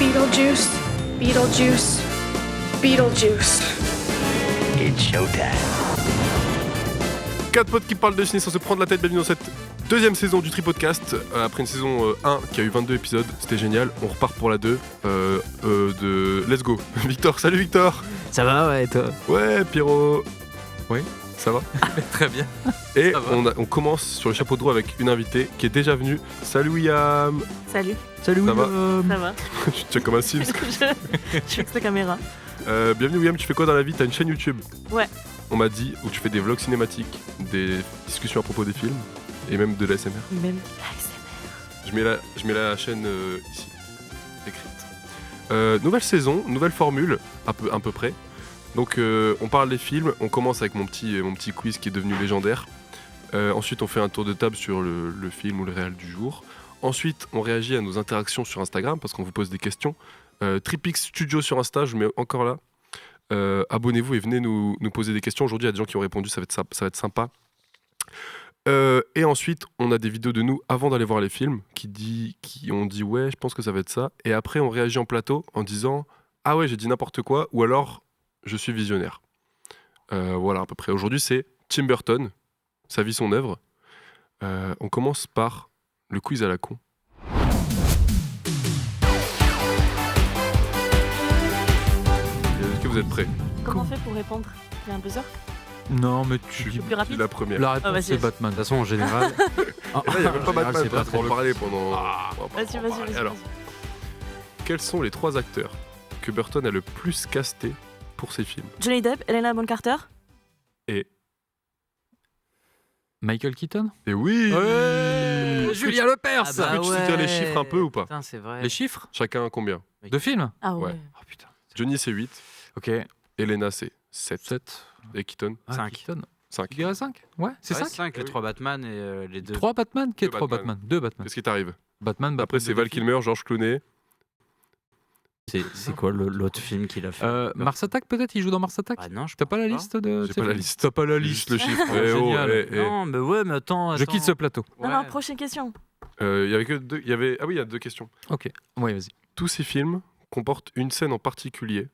Beetlejuice, Beetlejuice, Beetlejuice. It's showtime. 4 potes qui parlent de ciné sans se prendre la tête. Bienvenue dans cette deuxième saison du Tripodcast. Après une saison 1 qui a eu 22 épisodes, c'était génial. On repart pour la 2 de Let's Go. Victor, salut Victor. Ça va, ouais, et toi? Ouais, Pierrot. Oui. Ça va? Très bien. Et Ça va. on commence sur le chapeau de roue avec une invitée qui est déjà venue. Salut William. Salut, Salut, Ça va William. ça va? Je tiens comme un Sims. Je fixe la caméra. Bienvenue William, tu fais quoi dans la vie? T'as une chaîne YouTube? Ouais. On m'a dit où tu fais des vlogs cinématiques, des discussions à propos des films et même de l'ASMR. Même l'ASMR. Je mets la chaîne ici, écrite. Nouvelle saison, nouvelle formule, à peu près. Donc on parle des films, on commence avec mon petit quiz qui est devenu légendaire. Ensuite on fait un tour de table sur le film ou le réel du jour. Ensuite on réagit à nos interactions sur Instagram parce qu'on vous pose des questions. Tripix Studio sur Insta, je mets encore là. Abonnez-vous et venez nous poser des questions. Aujourd'hui il y a des gens qui ont répondu, ça va être sympa. Et ensuite, on a des vidéos de nous avant d'aller voir les films qui ont dit ouais, je pense que ça va être ça. Et après, on réagit en plateau en disant ah ouais, j'ai dit n'importe quoi ou alors je suis visionnaire. Voilà à peu près. Aujourd'hui, c'est Tim Burton, sa vie, son œuvre. On commence par le quiz à la con. Est-ce que vous êtes prêts? Comment on fait pour répondre? Il y a un buzzer? Non, mais Je tu suis Le plus rapide? la première. la réponse, vas-y, c'est vas-y. Batman. De toute façon, en général. Et là, il n'y a même pas Batman, c'est pas on va en parler pendant. Vas-y. Alors, quels sont les 3 acteurs que Burton a le plus casté pour ses films? Johnny Depp, Helena Bonham Carter. Et Michael Keaton. oui. Julien Lepers. Est-ce que tu sais dire les chiffres un peu ou pas? Putain, c'est vrai. Les chiffres Chacun combien? de films. Ah ouais. Ouais. Oh putain. Johnny c'est 8, Ok. Elena c'est 7 7. et Keaton 5. 5. Tu dirais 5? Ouais, c'est 5. 5, les Oui. 3 Batman et les 2. 3 Batman. Qu'est-ce Deux 3 Batman. Batman? 2 Batman. Qu'est-ce qui t'arrive? Batman. Après c'est Val Kilmer, George Clooney. C'est quoi l'autre film qu'il a fait? Mars Attack, peut-être? Il joue dans Mars Attack? Ah non, je T'as pas la pense liste de. J'ai pas la liste. T'as pas la Juste liste. le chiffre. Oh, Eh oh, génial. Non, mais ouais, mais attends. Je quitte ce plateau. Non, non, prochaine question. Il y avait que 2. Ah oui, il y a 2 questions. Ok. Ouais, vas-y. Tous ces films comportent une scène en particulier.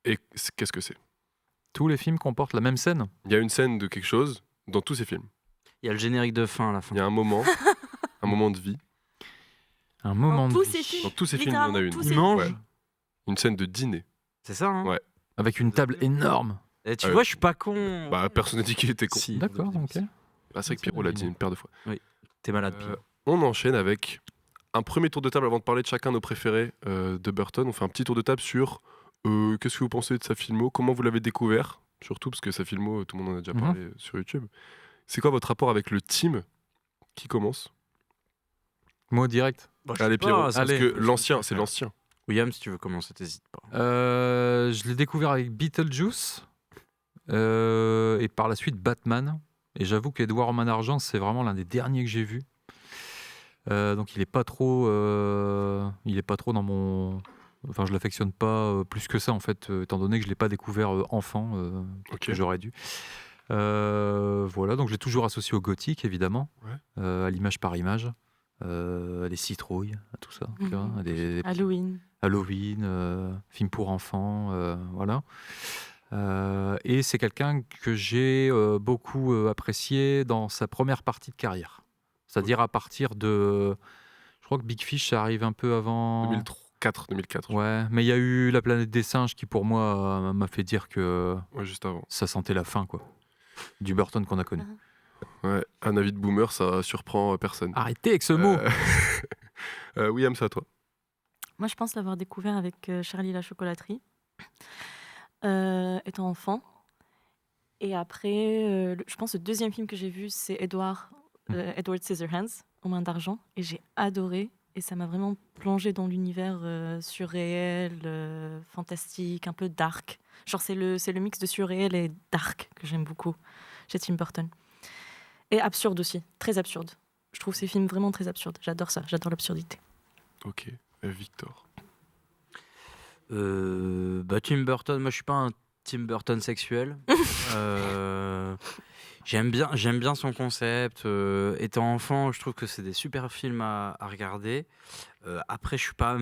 Et qu'est-ce que c'est? Tous les films comportent la même scène. Il y a une scène de quelque chose dans tous ces films. Il y a le générique de fin à la fin. Il y a un moment, un moment de vie. Un moment Dans de tous vie. ces films. Dans tous ces films, il y en a Littéralement, une. tous Il ces- mange. Ouais. Une scène de dîner. C'est ça, hein? Ouais. Avec une table énorme. Et tu Ouais. vois, je suis pas con. Bah, personne n'a dit qu'il était con. Si. D'accord, ok. Ah, c'est vrai que Pierrot l'a dit une paire de fois. T'es malade, Pierre. On enchaîne avec un premier tour de table avant de parler de chacun de nos préférés de Burton. On fait un petit tour de table sur qu'est-ce que vous pensez de sa filmo, comment vous l'avez découvert, surtout parce que sa filmo, tout le monde en a déjà parlé sur YouTube. C'est quoi votre rapport avec le team qui commence? Mot direct. Allez Pierrot, pas, parce allez. que l'ancien, c'est l'ancien. William, si tu veux commencer, t'hésites pas. Je l'ai découvert avec Beetlejuice et par la suite Batman. Et j'avoue qu'Edouard Main d'Argent, c'est vraiment l'un des derniers que j'ai vu. Donc il est pas trop dans mon. Enfin, je l'affectionne pas plus que ça en fait, étant donné que je l'ai pas découvert enfant, Ok. que j'aurais dû. Voilà, donc je l'ai toujours associé au gothique évidemment, à l'image par image, à des citrouilles, à tout ça, tu vois, à des Halloween. Halloween, film pour enfants, voilà. Et c'est quelqu'un que j'ai beaucoup apprécié dans sa première partie de carrière. C'est-à-dire à partir de... Je crois que Big Fish, ça arrive un peu avant... 2004. Ouais, mais il y a eu La planète des singes qui, pour moi, m'a fait dire que Ouais, juste avant. ça sentait la fin, quoi. Du Burton qu'on a connu. Ouais, un avis de boomer, ça surprend personne. Arrêtez avec ce mot. William, c'est à toi. Moi, je pense l'avoir découvert avec Charlie et la chocolaterie, étant enfant. Et après, je pense que le deuxième film que j'ai vu, c'est Edward Scissorhands, aux mains d'argent. Et j'ai adoré. Et ça m'a vraiment plongé dans l'univers surréel, fantastique, un peu dark. Genre, c'est le mix de surréel et dark que j'aime beaucoup chez Tim Burton. Et absurde aussi, très absurde. Je trouve ces films vraiment très absurdes. J'adore ça, j'adore l'absurdité. Ok. Victor. Tim Burton, moi je suis pas un Tim Burton sexuel. J'aime bien son concept. Étant enfant, je trouve que c'est des super films à regarder. Après, je suis pas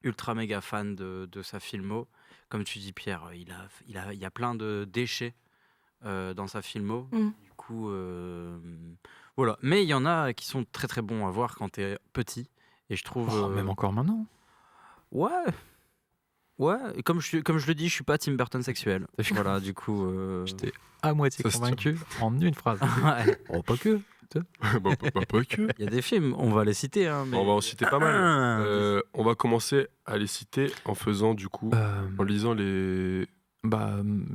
ultra méga fan de sa filmo. Comme tu dis, Pierre, il y a plein de déchets dans sa filmo. Mm. Du coup, voilà. Mais il y en a qui sont très très bons à voir quand t'es petit. Et je trouve. Même encore maintenant. Ouais. Ouais, et comme je le dis, je suis pas Tim Burton sexuel. T'as vu Voilà, du coup. J'étais à moitié Ça se convaincu en une phrase. Ouais. Oh, pas que. Pas que. Il y a des films, on va les citer. Hein, mais... On va en citer pas mal. On va commencer à les citer en faisant du coup, en lisant les.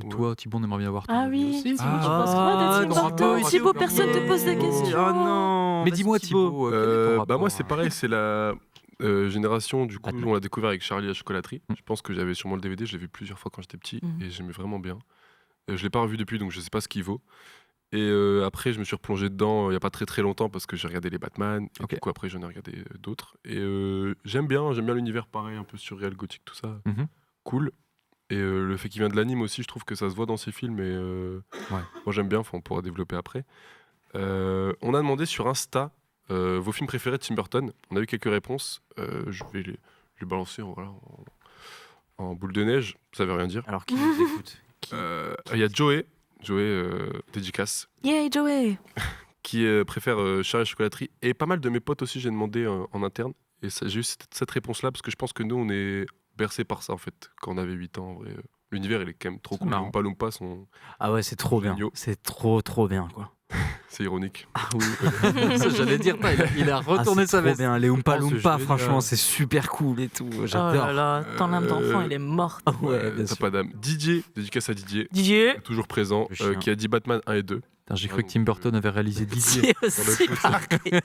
Toi, Thibaut, on aimerait bien voir ton Ah avis oui, aussi. Thibaut, tu penses quoi de Tim ton Burton rapport, Thibaut, Thibaut, personne te pose des questions. Oh non. Mais vas-y, dis-moi, Thibaut, quel est ton rapport Moi, c'est pareil, c'est la génération, du coup, Batman. on l'a découvert avec Charlie et la chocolaterie. Je pense que j'avais sûrement le DVD, je l'ai vu plusieurs fois quand j'étais petit Mhm. et j'aimais vraiment bien. Je l'ai pas revu depuis, donc je sais pas ce qu'il vaut. Et après, je me suis replongé dedans il y a pas très très longtemps parce que j'ai regardé les Batman. Et Ok. du coup, après, j'en ai regardé d'autres. Et j'aime bien l'univers pareil, un peu surréel, gothique, tout ça. Mhm. Cool. Et le fait qu'il vient de l'anime aussi, je trouve que ça se voit dans ses films. Et moi, j'aime bien, on pourra développer après. On a demandé sur Insta vos films préférés de Tim Burton. On a eu quelques réponses. Je vais les balancer en boule de neige. Ça veut rien dire. Alors, qui nous écoute? Il y a Joey dédicace, Yay, Joey. qui préfère Charlie et la chocolaterie. Et pas mal de mes potes aussi, j'ai demandé en interne. Et j'ai eu cette réponse-là parce que je pense que nous, on est bercés par ça en fait. Quand on avait 8 ans, en vrai. L'univers, il est quand même trop C'est cool. marrant. Loompa Loompa sont... Ah ouais, c'est trop bien. Géniaux. C'est trop bien, quoi. C'est ironique. Ah oui. Ça, j'allais dire, il a retourné sa trop veste. bien. Les Oompa Oh, c'est Loompa, génial. franchement, c'est super cool et tout. Oh J'adore. là là, ton âme d'enfant, elle est morte. Ouais, bien T'as sûr. pas d'âme. Didier, dédicace à Didier, Didier. toujours présent, Le chien. qui a dit Batman 1 et 2. Putain, j'ai cru que Tim Burton avait réalisé Didier. C'est aussi pareil.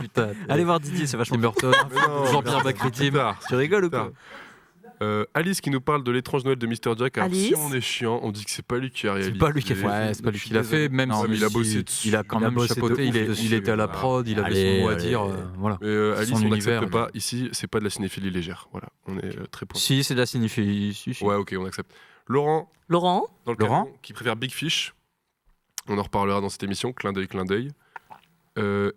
Putain. Allez voir Didier, c'est vachement Tim Burton. Jean-Pierre Bacri Plus Tim. tard. Tu rigoles ou quoi? Alice qui nous parle de l'étrange Noël de Mr. Jack. Alors, si Alice. on est chiant, on dit que c'est pas lui qui a réalisé. pas lui qui a fait. Ouais, c'est pas lui Je qui l'a suis fait, même Non, si mais il a bossé dessus. il a quand Il a même bossé de chapeauté, ouf il dessus, était à la voilà. prod, il avait Allez, son mot à allez. dire. Voilà. Mais Alice, Son on univers, n'accepte pas. Ici, c'est pas de la cinéphilie légère. Voilà, on est très point. Si, c'est de la cinéphilie. Si. Ouais, ok, on accepte. Laurent, Laurent. dans le Laurent canon, qui préfère Big Fish. On en reparlera dans cette émission. Clin d'œil, clin d'œil.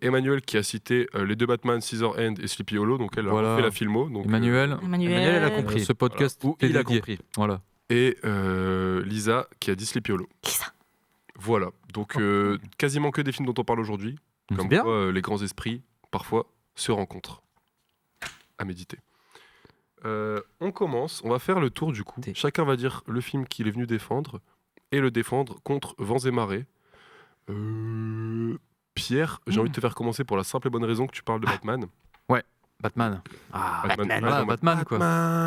Emmanuel qui a cité les deux Batman, Scissorhands et Sleepy Hollow. Donc elle Voilà. a fait la filmo. Donc, Emmanuel, Emmanuel, elle a compris. ce podcast, Ou t'es il a dédié. compris. Voilà. et Lisa qui a dit Sleepy Hollow. Qui ça? Voilà. Donc quasiment que des films dont on parle aujourd'hui. Donc, Comme c'est bien. quoi les grands esprits, parfois, se rencontrent. À méditer. On commence, on va faire le tour du coup. Chacun va dire le film qu'il est venu défendre et le défendre contre vents et marées. Pierre, j'ai envie de te faire commencer pour la simple et bonne raison que tu parles de Batman. Batman. Ah, Batman. Voilà, Batman, quoi.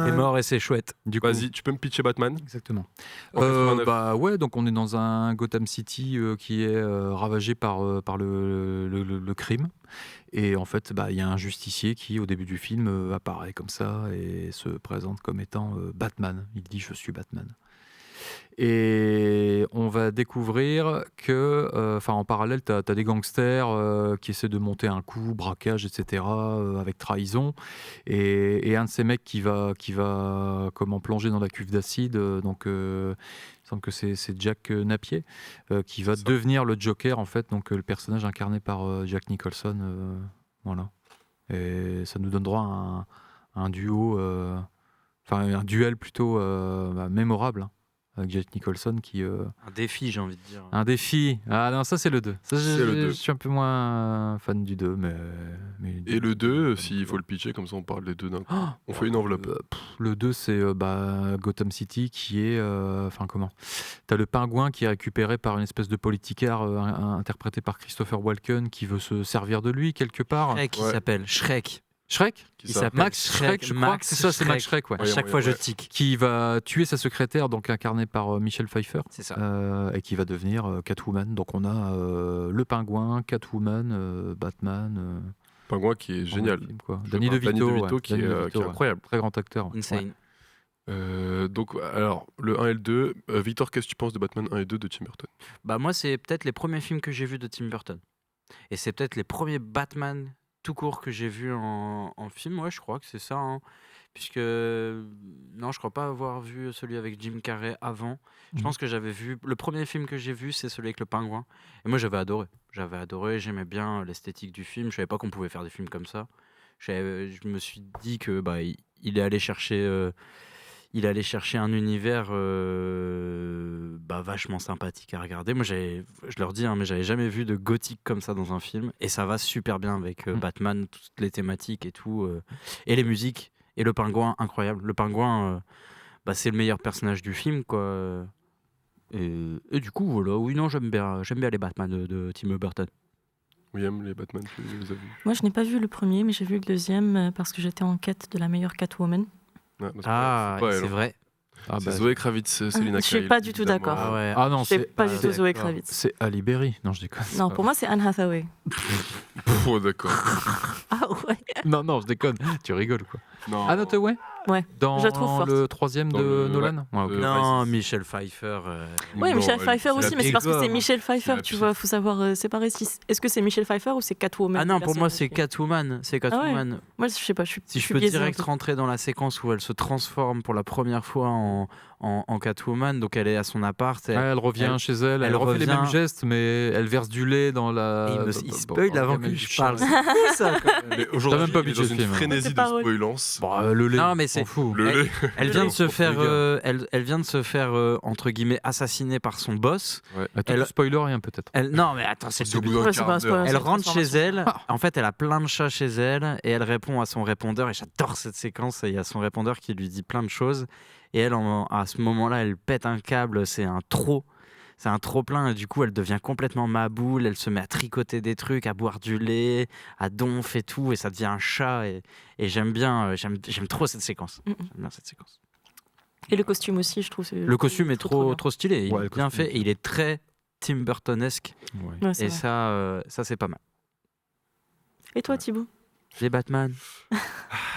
est mort et c'est chouette. Du coup, Vas-y, tu peux me pitcher Batman exactement. En 89. Bah ouais, donc on est dans un Gotham City qui est ravagé par le crime. Et en fait, bah, il y a un justicier qui, au début du film, apparaît comme ça et se présente comme étant Batman. Il dit « Je suis Batman ». Et on va découvrir que, en parallèle, tu as des gangsters qui essaient de monter un coup, braquage, etc., avec trahison. Et un de ces mecs qui va plonger dans la cuve d'acide, il me semble que c'est Jack Napier, qui va devenir le Joker, en fait, donc le personnage incarné par Jack Nicholson. Voilà. Et ça nous donne droit à un duo, un duel plutôt mémorable. Hein. Avec Jack Nicholson qui... Un défi, j'ai envie de dire. Un défi. Ah non, ça c'est le 2. Ça, C'est le 2. Je suis un peu moins fan du 2, mais Et le 2, s'il faut le pitcher, comme ça on parle des deux d'un coup. On fait une enveloppe. Le 2, c'est Gotham City qui est... T'as le pingouin qui est récupéré par une espèce de politicard interprété par Christopher Walken qui veut se servir de lui quelque part. Shrek, il Ouais. s'appelle Shrek. Shrek Il ça s'appelle Max Shrek, je crois. C'est ça, c'est Max Shrek, ouais. À chaque Ouais, fois, ouais. je tic. Qui va tuer sa secrétaire, donc incarnée par Michelle Pfeiffer. C'est ça. Et qui va devenir Catwoman. Donc on a le pingouin, Catwoman, Batman. Pingouin qui est génial. Film, quoi. Je Danny parle DeVito, Danny DeVito ouais. qui Danny est DeVito, ouais. incroyable. Très grand acteur. Ouais. Insane. Donc, alors, le 1 et le 2. Victor, qu'est-ce que tu penses de Batman 1 et 2 de Tim Burton? Bah moi, c'est peut-être les premiers films que j'ai vus de Tim Burton. Et c'est peut-être les premiers Batman tout court que j'ai vu en film, ouais, je crois que c'est ça. Hein. Puisque, non, je crois pas avoir vu celui avec Jim Carrey avant. Je Mhm. pense que j'avais vu. Le premier film que j'ai vu, c'est celui avec le pingouin. Et moi, j'avais adoré. J'avais adoré, j'aimais bien l'esthétique du film. Je savais pas qu'on pouvait faire des films comme ça. Je me suis dit que il est allé chercher. Il allait chercher un univers vachement sympathique à regarder. Moi, je leur dis, hein, mais j'avais jamais vu de gothique comme ça dans un film. Et ça va super bien avec Batman, toutes les thématiques et tout. Et les musiques. Et le pingouin, incroyable. Le pingouin, c'est le meilleur personnage du film, quoi. Et du coup, voilà. Oui, non, j'aime bien les Batman de Tim Burton. William, les Batman, tu les as vus? Moi, je n'ai pas vu le premier, mais j'ai vu le deuxième parce que j'étais en quête de la meilleure Catwoman. Ouais, c'est Ah, pas elle, c'est hein. vrai. Ah, C'est bah, Zoé Kravitz, Selina Je suis Kyle, pas du tout évidemment. d'accord. Ah ouais. ah non, C'est pas du tout Zoé d'accord. Kravitz. c'est Ali Berry. Non, je déconne. Non, pour moi, c'est Anne Hathaway. Oh, d'accord. Ah ouais. Non, je déconne. Tu rigoles, quoi. Non. Anne Hathaway Ouais, Dans je la trouve forte. le troisième Dans de le- Nolan Ouais, ok. Non, Isis. Michel Pfeiffer. Ouais, Non, Michel elle- Pfeiffer c'est aussi, la mais c'est pire. parce que c'est gomme. Michel C'est Pfeiffer, la tu pire. vois, faut savoir séparer si est-ce que c'est Michel Pfeiffer ou c'est Catwoman. Ah non, pour moi, personnage c'est qui- Catwoman. C'est Catwoman. Moi, je sais pas, je Si je suis peux biaisée un direct peu. rentrer dans la séquence où elle se transforme pour la première fois en Catwoman, donc elle est à son appart. Ouais, elle revient elle- chez elle, elle elle refait les revient- mêmes gestes, mais elle verse du lait dans la. Et il spoil dans la avant gamelle que du je chat. parle. C'est fou, ça, quand même. Mais aujourd'hui, même pas il est vu dans ce une film, hein. frénésie C'est de pas vrai. spoilance. Bon, le lait, Non, mais on c'est- s'en fout. Le lait. Elle vient de se Pour faire, les gars. elle vient de se faire entre guillemets assassiner par son boss. Attends, elle- tu spoiler rien peut-être. Non, mais attends, c'est C'est au le bout d'un Ouais, c'est quart pas un spoil, d'heure. c'est Elle une rentre chez transformation. elle. En fait, elle a plein de chats chez elle et elle répond à son répondeur. Et j'adore cette séquence. Il y a son répondeur qui lui dit plein de choses. Et elle, à ce moment-là, elle pète un câble. C'est un trop. C'est un trop plein. Et du coup, elle devient complètement maboule. Elle se met à tricoter des trucs, à boire du lait, à donf et tout. Et ça devient un chat. Et j'aime bien. J'aime trop cette séquence. Mhm. J'aime bien cette séquence. Et le costume aussi, je trouve. Le costume est trop bien. trop stylé. Il Ouais, est le bien costume fait. est Et il est très Tim Burtonesque. Ouais. Ouais, c'est Et vrai. ça c'est pas mal. Et toi, Thibaut? Les Batman.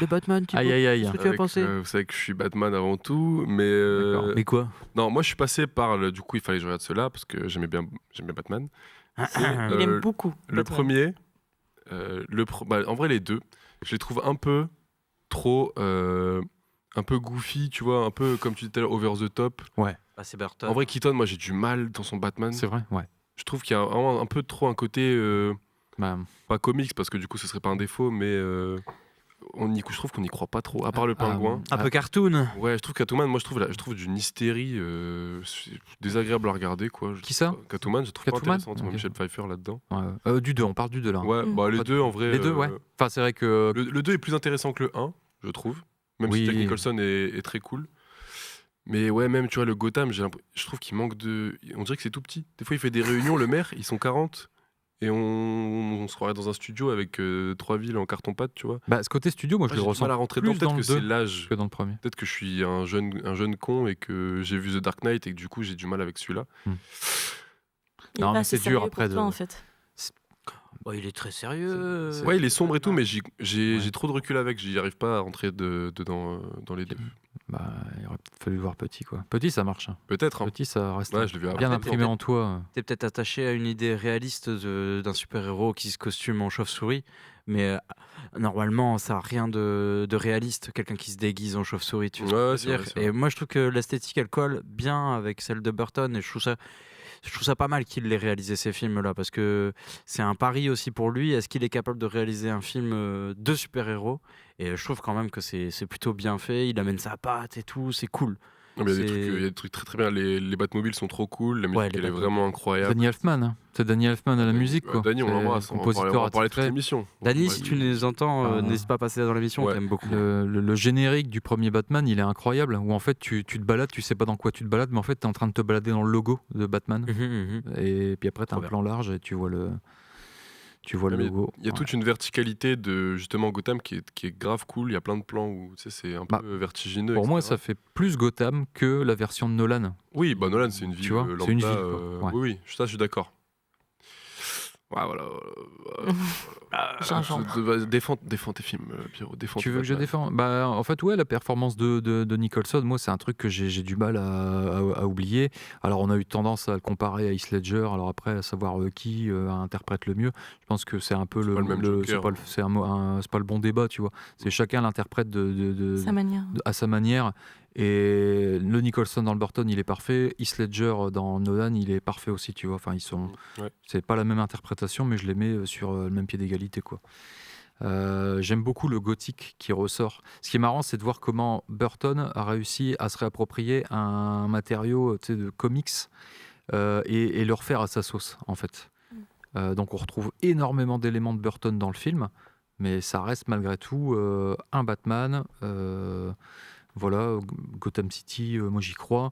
Les Batman, tu Aïe aïe aïe. Qu'est-ce que tu as Avec, pensé vous savez que je suis Batman avant tout, mais D'accord. Mais quoi non, moi je suis passé par du coup il fallait que je regarde cela parce que j'aimais bien Batman. Il Euh, aime beaucoup. Le Batman. premier, en vrai les deux, je les trouve un peu trop, un peu goofy, tu vois, un peu comme tu disais tout à l'heure, over the top. Bah, c'est Burton. En vrai, Keaton, moi j'ai du mal dans son Batman. C'est vrai, ouais. Je trouve qu'il y a vraiment un peu trop un côté Bah, pas comics parce que du coup ce serait pas un défaut, mais je trouve qu'on n'y croit pas trop. À part le pingouin. un peu cartoon. Ouais, je trouve Catwoman, moi je trouve d'une hystérie c'est désagréable à regarder quoi. Qui ça Catwoman, je trouve pas Catwoman intéressante, moi, Ok. Michel Pfeiffer là-dedans. ouais. Du 2, on parle du 2 là. hein. Ouais, Mm. bah les Pas- deux en vrai. Les deux, ouais. Enfin, c'est vrai que. Le 2 est plus intéressant que le 1, je trouve. Même Oui. si Jack Nicholson est très cool. Mais ouais, même tu vois, le Gotham, je trouve qu'il manque de. On dirait que c'est tout petit. Des fois, il fait des réunions, le maire, ils sont 40. Et on se croirait dans un studio avec 3 villes en carton-pâte, tu vois. Bah, ce côté studio, moi je Moi, le j'ai du ressens mal à rentrer plus dedans. dans Peut-être le que 2 c'est l'âge. que dans le premier. Peut-être que je suis un jeune con et que j'ai vu The Dark Knight et que du coup, j'ai du mal avec celui-là. Il est Non, pas mais assez c'est dur sérieux après pour toi, de- en fait. Il est très sérieux. Ouais, il est sombre et tout, mais j'ai Ouais. trop de recul avec. J'y arrive pas à rentrer dedans dans les deux. Bah, il aurait peut-être fallu voir Petit, quoi. Petit, ça marche. hein. Peut-être. Hein. Petit, ça reste Ouais, je l'ai vu bien après. imprimé en toi. T'es peut-être attaché à une idée réaliste d'un super-héros qui se costume en chauve-souris, mais normalement, ça n'a rien de réaliste, quelqu'un qui se déguise en chauve-souris, tu vois ce que Ouais, je veux c'est vrai, dire. c'est vrai. Et moi, je trouve que l'esthétique, elle colle bien avec celle de Burton, et je trouve ça pas mal qu'il ait réalisé ces films-là, parce que c'est un pari aussi pour lui. Est-ce qu'il est capable de réaliser un film de super-héros? Et je trouve quand même que c'est plutôt bien fait, il amène sa patte et tout, c'est cool. Non, mais il y a des C'est- trucs, il y a des trucs très très bien. Les Batmobiles sont trop cool. La musique, Ouais, les elle est Batmobiles. vraiment incroyable. Danny Elfman, hein. C'est Danny Elfman à la musique, quoi. Danny, on C'est l'embrasse. On va compositeur en parler toute attitré. l'émission. Dany, Ouais, si tu nous entends, Ah. n'hésite pas à passer dans l'émission, Ouais. on t'aime beaucoup. Le générique du premier Batman, il est incroyable. Où en fait, tu te balades, tu sais pas dans quoi tu te balades, mais en fait, tu es en train de te balader dans le logo de Batman. Mhm, mhm. Et puis après, tu as Trop un bien. plan large et tu vois le mais logo. Il y a Ouais. toute une verticalité de justement Gotham qui est grave cool. Il y a plein de plans où tu sais, c'est un Bah, peu vertigineux. Pour moi, etc. ça fait plus Gotham que la version de Nolan. Oui, bah Nolan, c'est une ville Tu vois, lambda. c'est une ville, quoi. Ouais. Oui, ça, je suis d'accord. Ouais, voilà. Gingembre. Défends tes films, Pierrot. Défends Tu tes veux que je Batman. défende? Bah, en fait, ouais, la performance de Nicholson, moi, c'est un truc que j'ai du mal à oublier. Alors, on a eu tendance à le comparer à Heath Ledger. Alors après, à savoir qui interprète le mieux. Je pense que c'est un peu C'est pas le même Joker. c'est pas le bon débat, tu vois. C'est chacun l'interprète Sa manière. à sa manière. Et le Nicholson dans le Burton, il est parfait. Heath Ledger dans Nolan, il est parfait aussi, tu vois. Enfin, ils sont. Ouais. C'est pas la même interprétation, mais je les mets sur le même pied d'égalité, quoi. J'aime beaucoup le gothique qui ressort. Ce qui est marrant, c'est de voir comment Burton a réussi à se réapproprier un matériau, tu sais, de comics et le refaire à sa sauce, en fait. Donc on retrouve énormément d'éléments de Burton dans le film, mais ça reste malgré tout un Batman. Voilà, Gotham City, moi j'y crois.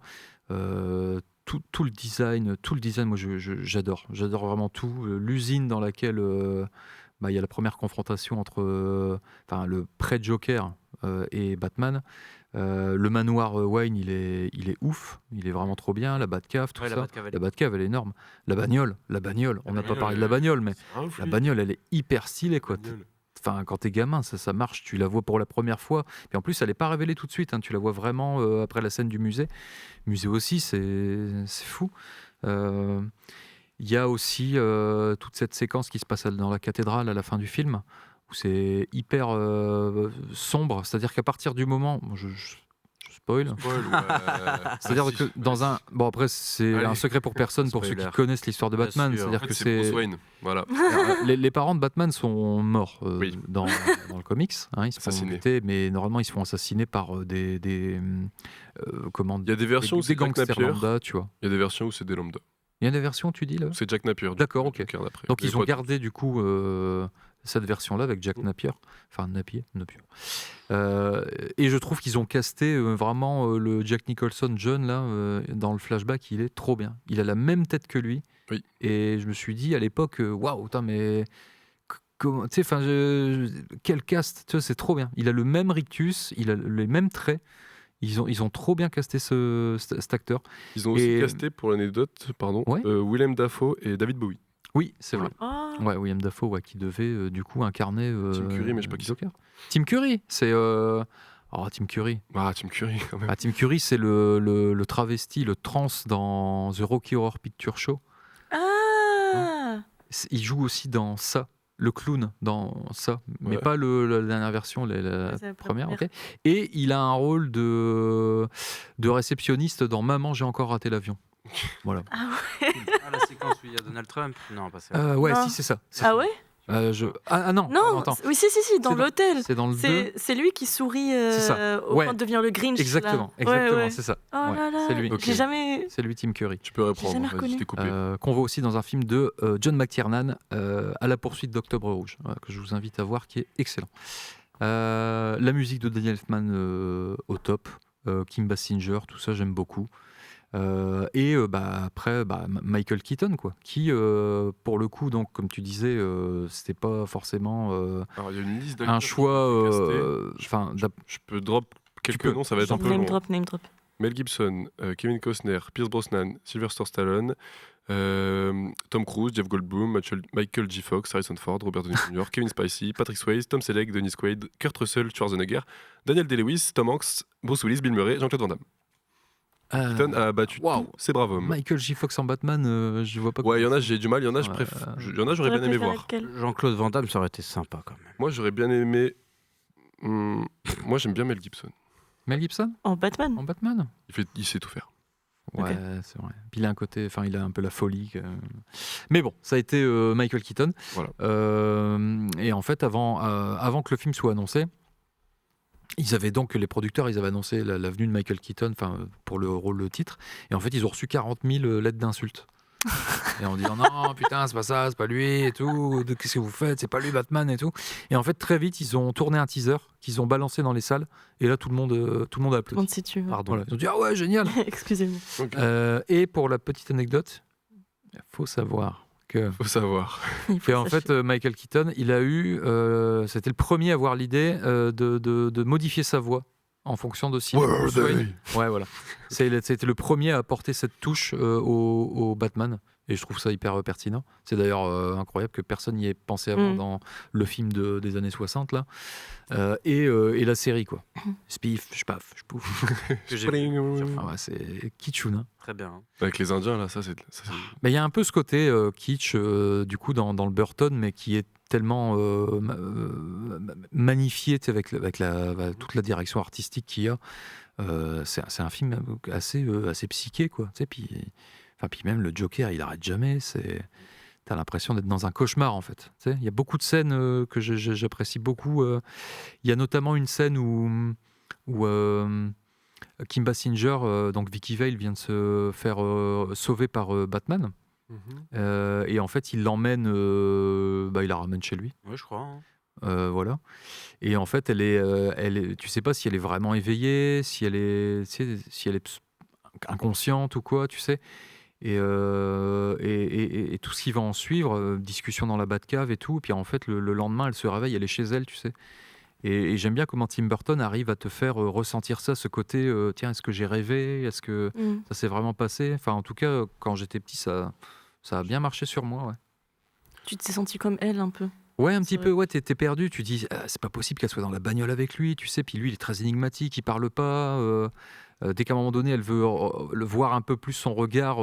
Tout le design, moi j'adore. J'adore vraiment tout. L'usine dans laquelle il y a la première confrontation entre le pré-Joker et Batman. Le manoir Wayne, il est ouf. Il est vraiment trop bien. La Batcave, tout Ouais, la ça. Batcave, elle est- La Batcave, elle est énorme. La bagnole. On n'a pas parlé de la bagnole, mais C'est un ouf, la lui. bagnole, elle est hyper stylée, quoi. Bagnole. Enfin, quand t'es gamin, ça marche, tu la vois pour la première fois. Et en plus, elle n'est pas révélée tout de suite, hein, tu la vois vraiment après la scène du musée. Musée aussi, c'est fou. Il y a aussi toute cette séquence qui se passe dans la cathédrale à la fin du film, où c'est hyper sombre. C'est-à-dire qu'à partir du moment... Bon, je spoil. Spoil, ouais. C'est-à-dire Ah, si, que dans un... Bon, après, c'est Allez. un secret pour personne, pour ceux qui Spoiler. connaissent l'histoire de Bien Batman. sûr. En C'est-à-dire fait, que c'est Bruce Wayne. Voilà. les parents de Batman sont morts Oui. dans le comics. Hein, ils se font Assassinés. buter, mais normalement ils se font assassiner par des Il y a des versions où des c'est Jack gangsters Napier. lambda, tu vois. Il y a des versions où c'est des lambda. Il y a des versions, tu dis là. C'est Jack Napier. D'accord, le ok. Joker d'après. Donc Mais ils ont pas- gardé du coup cette version-là avec Jack Napier, enfin Napier. Et je trouve qu'ils ont casté vraiment le Jack Nicholson jeune là dans le flashback, il est trop bien. Il a la même tête que lui. Oui. Et je me suis dit à l'époque, waouh, putain, mais comment, tu sais, enfin, quel cast, tu vois, c'est trop bien. Il a le même rictus, il a les mêmes traits. Ils ont trop bien casté cet acteur. Ils ont aussi Et- casté, pour l'anecdote, pardon, Ouais. Willem Dafoe et David Bowie. Oui, c'est vrai. Oh. Ouais, William Dafoe, ouais, qui devait du coup incarner Tim Curry, mais je sais pas qui c'est. Joker. Tim Curry, c'est Tim Curry. Ah, Tim Curry, quand même. Tim Curry, c'est le travesti, le trans dans The Rocky Horror Picture Show. Ah Il joue aussi dans ça, le clown dans ça, mais Ouais. pas la dernière version, la C'est la première. première. Ok. Et il a un rôle de réceptionniste dans Maman, j'ai encore raté l'avion. Voilà. Ah ouais Ah, la séquence où il y a Donald Trump. Non, pas ça. Ouais, Non. si, c'est ça. c'est Ah ça. ouais Non. Non, attends. oui, si, dans C'est l'hôtel. C'est dans le 2. C'est lui qui sourit C'est ça. au Ouais. point de devenir le Grinch. là. Exactement, Ouais. c'est ça. Oh Ouais, là là, c'est lui. Ok. j'ai jamais... C'est lui, Tim Curry. Tu peux reprendre. jamais Vas-y, reconnu. je t'ai coupé. Qu'on voit aussi dans un film de John McTiernan, À la poursuite d'Octobre Rouge, que je vous invite à voir, qui est excellent. La musique de Danny Elfman au top, Kim Basinger, tout ça j'aime beaucoup. Après Michael Keaton, quoi, qui pour le coup, donc comme tu disais, c'était pas forcément Alors, il y a une liste un d'acteurs choix. qui ont été castés. Enfin, Je peux drop quelques peux. noms, ça va être un peu Name long. drop. Mel Gibson, Kevin Costner, Pierce Brosnan, Sylvester Stallone, Tom Cruise, Jeff Goldblum, Michael J. Fox, Harrison Ford, Robert Downey Jr., Kevin Spacey, Patrick Swayze, Tom Selleck, Dennis Quaid, Kurt Russell, Schwarzenegger, Daniel Day-Lewis, Tom Hanks, Bruce Willis, Bill Murray, Jean-Claude Van Damme. Keaton a battu waouh. tous ses braves hommes. Michael J. Fox en Batman, je vois pas. Ouais, il y en a, j'ai du mal, il y en a, Ouais, il y en a, j'aurais bien aimé voir. Jean-Claude Van Damme, ça aurait été sympa quand même. Moi, j'aurais bien aimé. Moi, j'aime bien Mel Gibson. Mel Gibson En Batman en Batman. Il sait tout faire. Ouais, Ok. c'est vrai. Puis il a un côté, enfin, il a un peu la folie. Mais bon, ça a été Michael Keaton. Voilà. Et en fait, avant que le film soit annoncé, les producteurs, ils avaient annoncé la venue de Michael Keaton, enfin, pour le rôle de titre. Et en fait, ils ont reçu 40 000 lettres d'insultes. Et en disant non, putain, c'est pas ça, c'est pas lui et tout. Qu'est-ce que vous faites? C'est pas lui Batman et tout. Et en fait, très vite, ils ont tourné un teaser qu'ils ont balancé dans les salles. Et là, tout le monde a Tout le applaudi. monde s'y tue. Pardon. Voilà. Ils ont dit ah ouais, génial. Excusez-moi. Ok. Et pour la petite anecdote, il faut savoir que Faut savoir. Il faut en fait, Michael Keaton, il a eu, c'était le premier à avoir l'idée de modifier sa voix en fonction de si Bruce Wayne- Ouais, voilà. C'était le premier à apporter cette touche au Batman. Et je trouve ça hyper pertinent. C'est d'ailleurs incroyable que personne n'y ait pensé avant dans le film des années 60 là. Et la série quoi. Spif, paf, pouf. Que j'ai vu. Ah ouais, c'est kitschun. Hein. Très bien. Avec les Indiens, là, ça c'est. Mais il y a un peu ce côté kitsch du coup dans le Burton, mais qui est tellement magnifié avec toute la direction artistique qu'il y a. C'est un film assez psyché quoi. Tu sais, puis même le Joker, il arrête jamais. T'as l'impression d'être dans un cauchemar en fait. Tu sais, il y a beaucoup de scènes que j'apprécie beaucoup. Il y a notamment une scène où Kim Basinger, donc Vicky Vale, vient de se faire sauver par Batman. Et en fait, il l'emmène, il la ramène chez lui. Ouais, je crois. Voilà. Et en fait, elle est, tu sais pas si elle est vraiment éveillée, si elle est inconsciente ou quoi, tu sais. Et tout ce qui va en suivre, discussion dans la Batcave et tout. Et puis en fait, le lendemain, elle se réveille, elle est chez elle, tu sais. Et j'aime bien comment Tim Burton arrive à te faire ressentir ça, ce côté, tiens, est-ce que j'ai rêvé? Est-ce que ça s'est vraiment passé? Enfin, en tout cas, quand j'étais petit, ça a bien marché sur moi, ouais. Tu t'es senti comme elle un peu? Ouais, un petit vrai. peu, ouais, t'es perdu, tu dis, c'est pas possible qu'elle soit dans la bagnole avec lui, tu sais, puis lui, il est très énigmatique, il parle pas, dès qu'à un moment donné, elle veut le voir un peu plus son regard,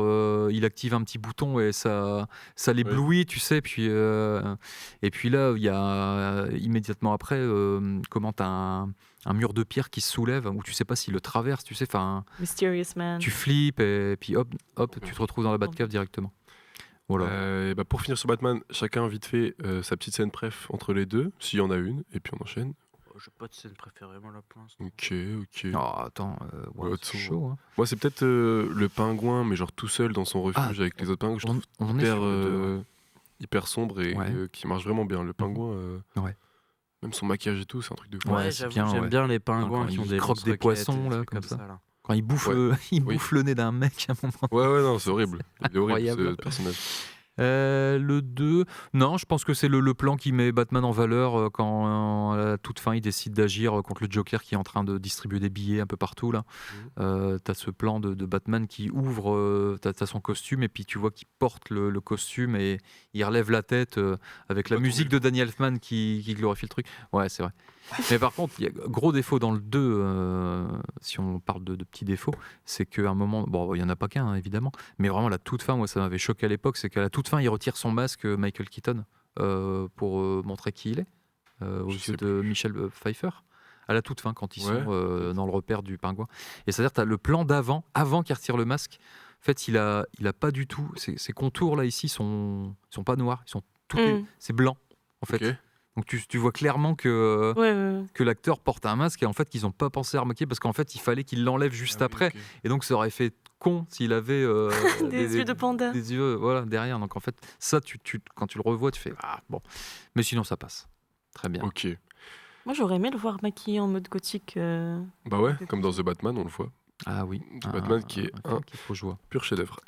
il active un petit bouton et ça l'éblouit, tu sais, puis, et puis là, il y a immédiatement après, comment t'as un mur de pierre qui se soulève, où tu sais pas s'il le traverse, tu sais, enfin, Mysterious Man. tu flippes et puis hop, tu te retrouves dans la Batcave directement. Voilà. Pour finir sur Batman, chacun vite fait sa petite scène préf entre les deux, s'il y en a une, et puis on enchaîne. J'ai pas de scène préférée, moi, là, pour l'instant. Ok. Oh, attends, c'est chaud. Hein. Moi, c'est peut-être le pingouin, mais genre tout seul dans son refuge avec les autres pingouins. Je trouve on est sur le deux, hyper sombre et qui marche vraiment bien. Le pingouin, même son maquillage et tout, c'est un truc de fou. Ouais, j'avoue, bien, j'aime bien les pingouins quand qui ont ils des croquent des poissons, là, comme ça. là. Quand il bouffe, bouffe le nez d'un mec à un moment. Ouais, non, c'est horrible. Il est horrible, Incroyable. ce personnage. Le 2, non, je pense que c'est le plan qui met Batman en valeur quand à la toute fin il décide d'agir contre le Joker qui est en train de distribuer des billets un peu partout là. T'as ce plan de Batman qui ouvre, t'as son costume et puis tu vois qu'il porte le costume et il relève la tête avec la musique de Danny Elfman qui glorifie le truc. Ouais, c'est vrai. Mais par contre, il y a gros défaut dans le 2, si on parle de petits défauts, c'est qu'à un moment, bon, il n'y en a pas qu'un, hein, évidemment, mais vraiment, la toute fin, moi, ça m'avait choqué à l'époque, c'est qu'à la toute fin, il retire son masque, Michael Keaton, pour montrer qui il est, aux yeux de Michel Pfeiffer, à la toute fin, quand ils sont dans le repère du pingouin. Et c'est-à-dire, tu as le plan d'avant, avant qu'il retire le masque, en fait, il a pas du tout, ces contours, là, ici, sont pas noirs, ils sont c'est blanc, en fait. Ok. Donc tu vois clairement que l'acteur porte un masque et en fait qu'ils n'ont pas pensé à remarquer parce qu'en fait il fallait qu'il l'enlève juste après et donc ça aurait fait con s'il avait des yeux de panda. Des yeux derrière. Donc en fait ça quand tu le revois tu fais bon, mais sinon ça passe très bien. Ok. Moi j'aurais aimé le voir maquillé en mode gothique. Bah ouais, comme dans The Batman on le voit. Ah oui. The Batman qui est un pur chef-d'œuvre.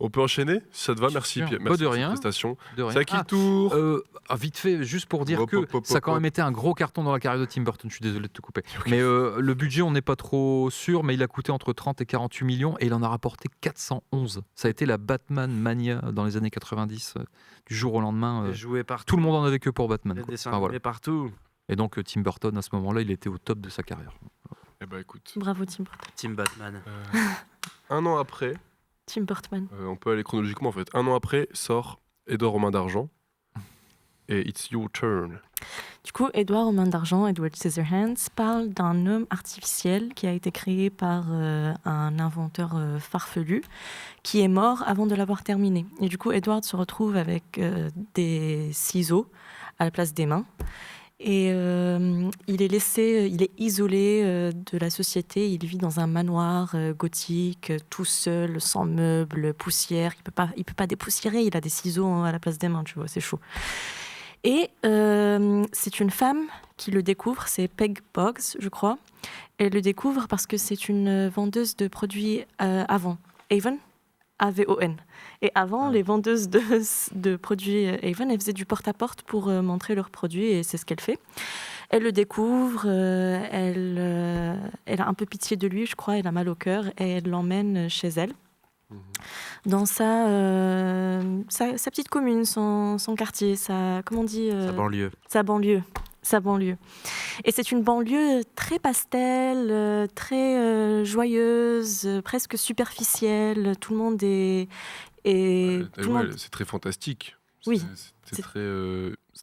On peut enchaîner si ça te va, merci. Merci de pour rien. cette prestation. De rien. C'est à qui le tour Vite fait, juste pour dire que ça a quand même été un gros carton dans la carrière de Tim Burton. Je suis désolé de te couper. Mais le budget, on n'est pas trop sûr, mais il a coûté entre 30 et 48 millions et il en a rapporté 411. Ça a été la Batman Mania dans les années 90, du jour au lendemain. Joué partout. Tout le monde en avait que pour Batman. Les Quoi. dessins Enfin, voilà. partout. Et donc Tim Burton, à ce moment-là, il était au top de sa carrière. Eh bah écoute. Bravo Tim Burton. Tim Batman. Un an après. Tim Burton. On peut aller chronologiquement en fait. Un an après sort Édouard aux mains d'argent et It's Your Turn. Du coup, Édouard aux mains d'argent, Edward Scissorhands, parle d'un homme artificiel qui a été créé par un inventeur farfelu qui est mort avant de l'avoir terminé. Et du coup, Edward se retrouve avec des ciseaux à la place des mains. Et il est isolé de la société. Il vit dans un manoir gothique, tout seul, sans meubles, poussière. Il peut pas dépoussiérer. Il a des ciseaux à la place des mains, tu vois, c'est chaud. Et c'est une femme qui le découvre, c'est Peg Boggs, je crois. Elle le découvre parce que c'est une vendeuse de produits Avon. Avon A-V-O-N. Et avant, les vendeuses de produits Avon, elles faisaient du porte-à-porte pour montrer leurs produits et c'est ce qu'elle fait. Elle le découvre, elle a un peu pitié de lui, je crois, elle a mal au cœur et elle l'emmène chez elle. dans sa petite commune, son quartier, comment on dit Sa banlieue. Sa banlieue. Et c'est une banlieue très pastel, très joyeuse, presque superficielle. Tout le monde est... tout le monde- c'est très fantastique. Oui. C'est C'est-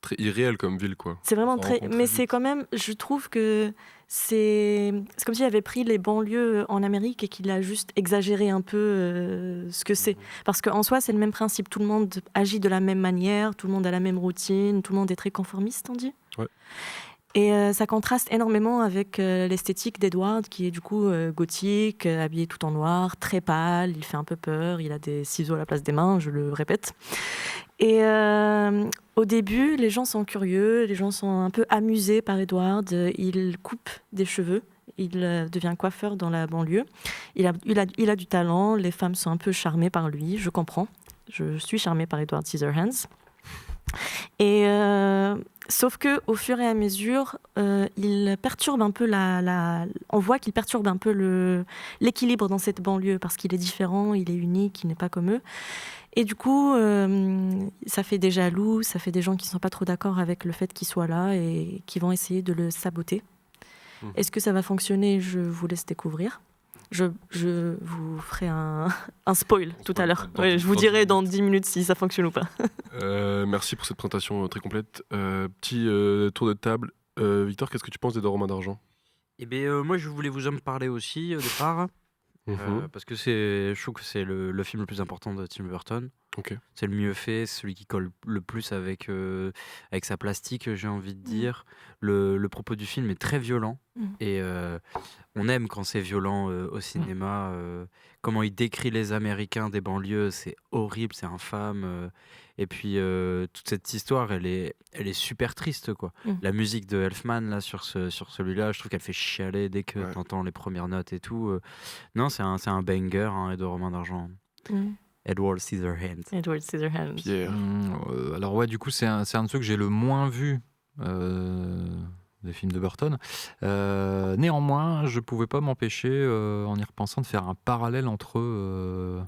très irréel comme ville, quoi. C'est vraiment On s'en très... rend compte Mais très c'est vite. quand même... Je trouve que c'est comme s'il avait pris les banlieues en Amérique et qu'il a juste exagéré un peu ce que c'est. Parce qu'en soi, c'est le même principe. Tout le monde agit de la même manière, tout le monde a la même routine, tout le monde est très conformiste, on dit. Ouais. Et ça contraste énormément avec l'esthétique d'Edward, qui est du coup gothique, habillé tout en noir, très pâle, il fait un peu peur, il a des ciseaux à la place des mains, je le répète. Et au début, les gens sont curieux, les gens sont un peu amusés par Edward. Il coupe des cheveux, il devient coiffeur dans la banlieue. Il a du talent, les femmes sont un peu charmées par lui, je comprends. Je suis charmée par Edward Scissorhands. Et sauf que au fur et à mesure, il perturbe un peu on voit qu'il perturbe un peu l'équilibre dans cette banlieue parce qu'il est différent, il est unique, il n'est pas comme eux. Et du coup, ça fait des jaloux, ça fait des gens qui ne sont pas trop d'accord avec le fait qu'il soit là et qui vont essayer de le saboter. Est-ce que ça va fonctionner? Je vous laisse découvrir. Je vous ferai un spoil tout à l'heure. Dans Ouais, je vous 10 dirai dans minutes. 10 minutes si ça fonctionne ou pas. Merci pour cette présentation très complète. Petit tour de table. Victor, qu'est-ce que tu penses des Romains d'argent? Eh bien, moi, je voulais vous en parler aussi au départ. Parce que je trouve que c'est le film le plus important de Tim Burton. Ok. C'est le mieux fait, c'est celui qui colle le plus avec sa plastique, j'ai envie de dire. Le propos du film est très violent et on aime quand c'est violent au cinéma. Comment il décrit les Américains des banlieues, c'est horrible, c'est infâme. Et puis toute cette histoire, elle est super triste, quoi. La musique de Elfman là sur celui-là, je trouve qu'elle fait chialer dès que t'entends les premières notes et tout. Non, c'est un banger, hein, Edouard Romain d'argent. Edward Scissorhands. Edward Scissorhands. Pierre. Alors ouais, du coup, c'est un de ceux que j'ai le moins vu des films de Burton. Néanmoins, je pouvais pas m'empêcher, en y repensant, de faire un parallèle entre